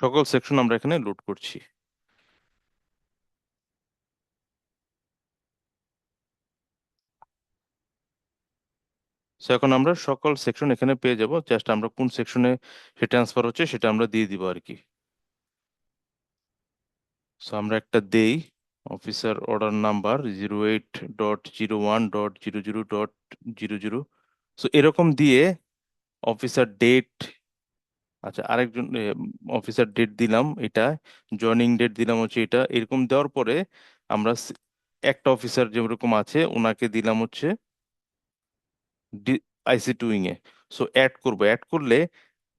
সকল সেকশন আমরা এখানে লোড করছি। সো এখন আমরা সকল সেকশন এখানে পেয়ে যাব, জাস্ট আমরা কোন সেকশনে সে ট্রান্সফার হচ্ছে সেটা আমরা দিয়ে দিব আর কি। সো আমরা একটা দেই, অফিসার অর্ডার নাম্বার 08.01.00.00। সো এরকম দিয়ে অফিসার ডেট, আচ্ছা আরেকজন অফিসার ডেট দিলাম এটা, জয়নিং ডেট দিলাম হচ্ছে এটা। এরকম দেওয়ার পরে আমরা একটা অফিসার যেরকম আছে ওনাকে দিলাম হচ্ছে আইসি টুইং এ। সো অ্যাড করব, অ্যাড করলে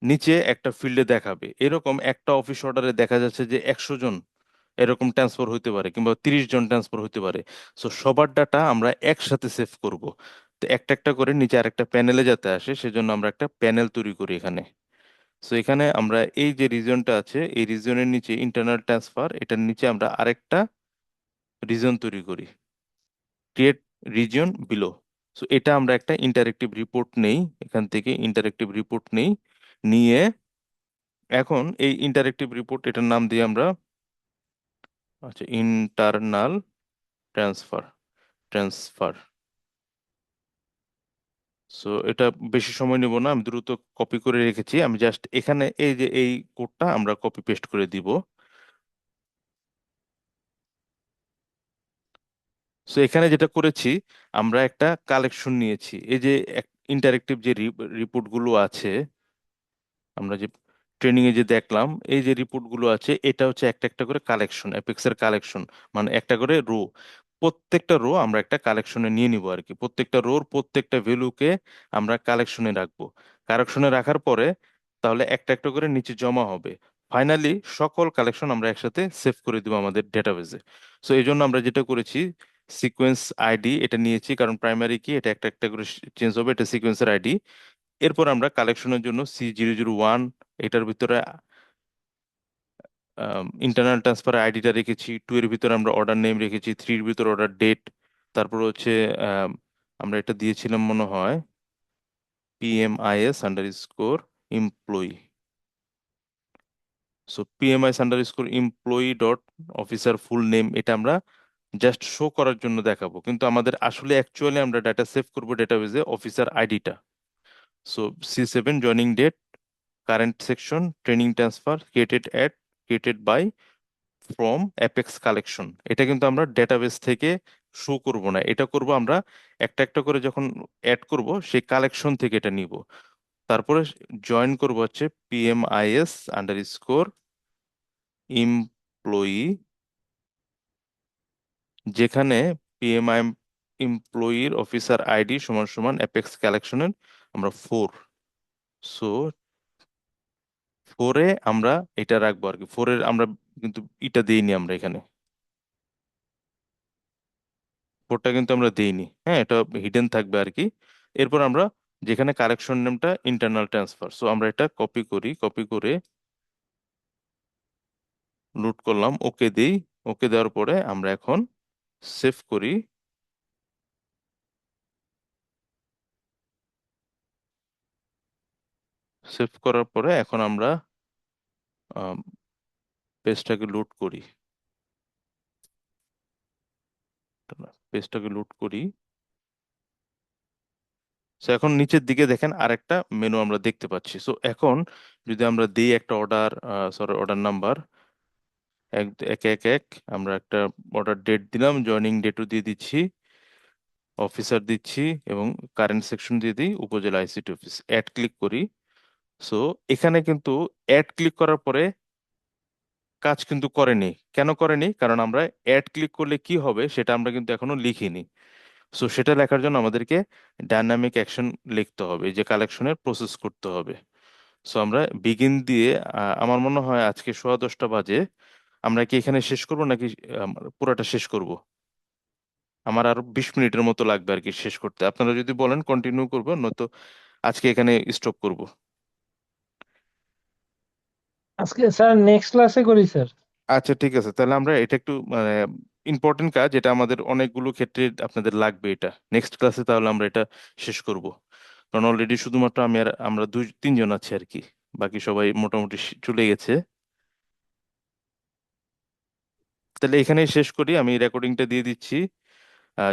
নিচে একটা ফিল্ডে দেখাবে এরকম একটা অফিস অর্ডারে দেখা যাচ্ছে যে 100 জন এরকম ট্রান্সফার হতে পারে, কিংবা 30 জন ট্রান্সফার হতে পারে। সো সবার ডাটা আমরা একসাথে সেভ করব। তো একটা একটা করে নিচে আরেকটা প্যানেলে যাতে আসে, সেজন্য আমরা একটা প্যানেল তৈরি করি এখানে। সো এখানে আমরা এই যে রিজনটা আছে, এই রিজনের নিচে ইন্টারনাল ট্রান্সফার, এটার নিচে আমরা আরেকটা রিজন তৈরি করি, ক্রিয়েট রিজন বিলো। সো এটা আমরা একটা ইন্টারেক্টিভ রিপোর্ট নেই, এখান থেকে ইন্টারেক্টিভ রিপোর্ট নেই, নিয়ে এখন এই ইন্টারেক্টিভ রিপোর্ট এটার নাম দিয়ে আমরা, আচ্ছা ইন্টারনাল ট্রান্সফার, ট্রান্সফার। সো এটা বেশি সময় নেব না, আমি দ্রুত কপি করে রেখেছি। আমি জাস্ট এখানে এই যে এই কোডটা আমরা কপি পেস্ট করে দিব। সো এখানে যেটা করেছি, আমরা একটা কালেকশন নিয়েছি, এই যে ইন্টারেক্টিভ যে রিপোর্ট গুলো আছে, আমরা যে ট্রেনিং এ যে দেখলাম, এই যে রিপোর্ট গুলো আছে, এটা হচ্ছে একটা একটা করে কালেকশন, অ্যাপেক্স এর কালেকশন, মানে একটা করে রো। প্রত্যেকটা রো আমরা একটা কালেকশনে নিয়ে নিব আর কি। প্রত্যেকটা রোর প্রত্যেকটা ভ্যালুকে আমরা কালেকশনে রাখবো। কালেকশনে রাখার পরে তাহলে একটা একটা করে নিচে জমা হবে। ফাইনালি সকল কালেকশন আমরা একসাথে সেভ করে দিব আমাদের ডেটাবেজে। সো এই জন্য আমরা যেটা করেছি, সিকোয়েন্স আইডি এটা নিয়েছি, কারণ প্রাইমারি কি এটা একটা একটা করে চেঞ্জ হবে, এটা সিকোয়েন্সের আইডি। এরপর আমরা কালেকশনের জন্য C001, এটার ভিতরে ইন্টারনাল ট্রান্সফার আইডিটা রেখেছি, 2 এর ভিতরে আমরা অর্ডার নেম রেখেছি, 3 এর ভিতরে অর্ডার ডেট, তারপর হচ্ছে আম, আমরা এটা দিয়েছিলাম মনে হয় PMIS underscore employee. So PMIS underscore employee dot officer full name, এটা আমরা জাস্ট শো করার জন্য দেখাবো, কিন্তু আমাদের আসলে অ্যাকচুয়ালি আমরা ডাটা সেভ করবো ডেটাবেজে অফিসার আইডিটা। So C7 joining date, current section, training transfer, created by, from, apex collection. এটা কিন্তু আমরা ডেটাবেস থেকে শো করব না, এটা করব আমরা একটা একটা করে যখন অ্যাড করব সেই কালেকশন থেকে এটা নিব। তারপরে জয়েন করব হচ্ছে PMIS আন্ডারস্কোর এমপ্লয়ি, যেখানে PMI এমপ্লয়ির অফিসার আইডি সমান সমান অ্যাপেক্স কালেকশনের আমরা 4। সো 4-এ আমরা এটা রাখবো আর কি, 4-এর আমরা কিন্তু এটা দিইনি আমরা এখানে, 4টা কিন্তু আমরা দিইনি, হ্যাঁ, এটা হিডেন থাকবে আর কি। এরপর আমরা যেখানে কালেকশন নেমটা ইন্টারনাল ট্রান্সফার, সো আমরা এটা কপি করি, কপি করে লোড করলাম, ওকে দিই। ওকে দেওয়ার পরে আমরা এখন সেভ করি। সেভ করার পরে এখন আমরা পেজটাকে লোড করি, পেজটাকে লোড করি। সো এখন নিচের দিকে দেখেন আরেকটা মেনু আমরা দেখতে পাচ্ছি। সো এখন যদি আমরা দিই একটা অর্ডার, সরি অর্ডার নাম্বার, এক এক এক এক, আমরা একটা অর্ডার ডেট দিলাম, জয়নিং ডেটও দিয়ে দিচ্ছি, অফিসার দিচ্ছি, এবং কারেন্ট সেকশন দিয়ে দিই উপজেলা আইসিটি অফিস, অ্যাড ক্লিক করি। সো এখানে কিন্তু অ্যাড ক্লিক করার পরে কাজ কিন্তু করেনি। কেন করেনি? কারণ আমরা অ্যাড ক্লিক করলে কি হবে সেটা আমরা কিন্তু এখনো লিখিনি। সো সেটা লেখার জন্য আমাদেরকে ডাইনামিক অ্যাকশন লিখতে হবে, এই যে কালেকশনের প্রসেস করতে হবে। সো আমরা বিগিন দিয়ে, আমার মনে হয় আজকে 10:15 বাজে, আমরা কি এখানে শেষ করব নাকি পুরোটা শেষ করব? আমার আরো 20 মিনিটের মতো লাগবে আর কি শেষ করতে। আপনারা যদি বলেন কন্টিনিউ করবো, নয়তো আজকে এখানে স্টপ করব। আজকে স্যার নেক্সট ক্লাসে করি স্যার। আচ্ছা ঠিক আছে, তাহলে আমরা এটা একটু মানে ইম্পর্টেন্ট কাজ, এটা আমাদের অনেকগুলো ক্ষেত্রে আপনাদের লাগবে, এটা নেক্সট ক্লাসে তাহলে আমরা এটা শেষ করব। কারণ অলরেডি শুধুমাত্র আমি আর আমরা 2-3 জন আছি আর কি, বাকি সবাই মোটামুটি চলে গেছে। তাহলে এখানেই শেষ করি, আমি রেকর্ডিংটা দিয়ে দিচ্ছি।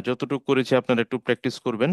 যতটুকু করেছি আপনারা একটু প্র্যাকটিস করবেন।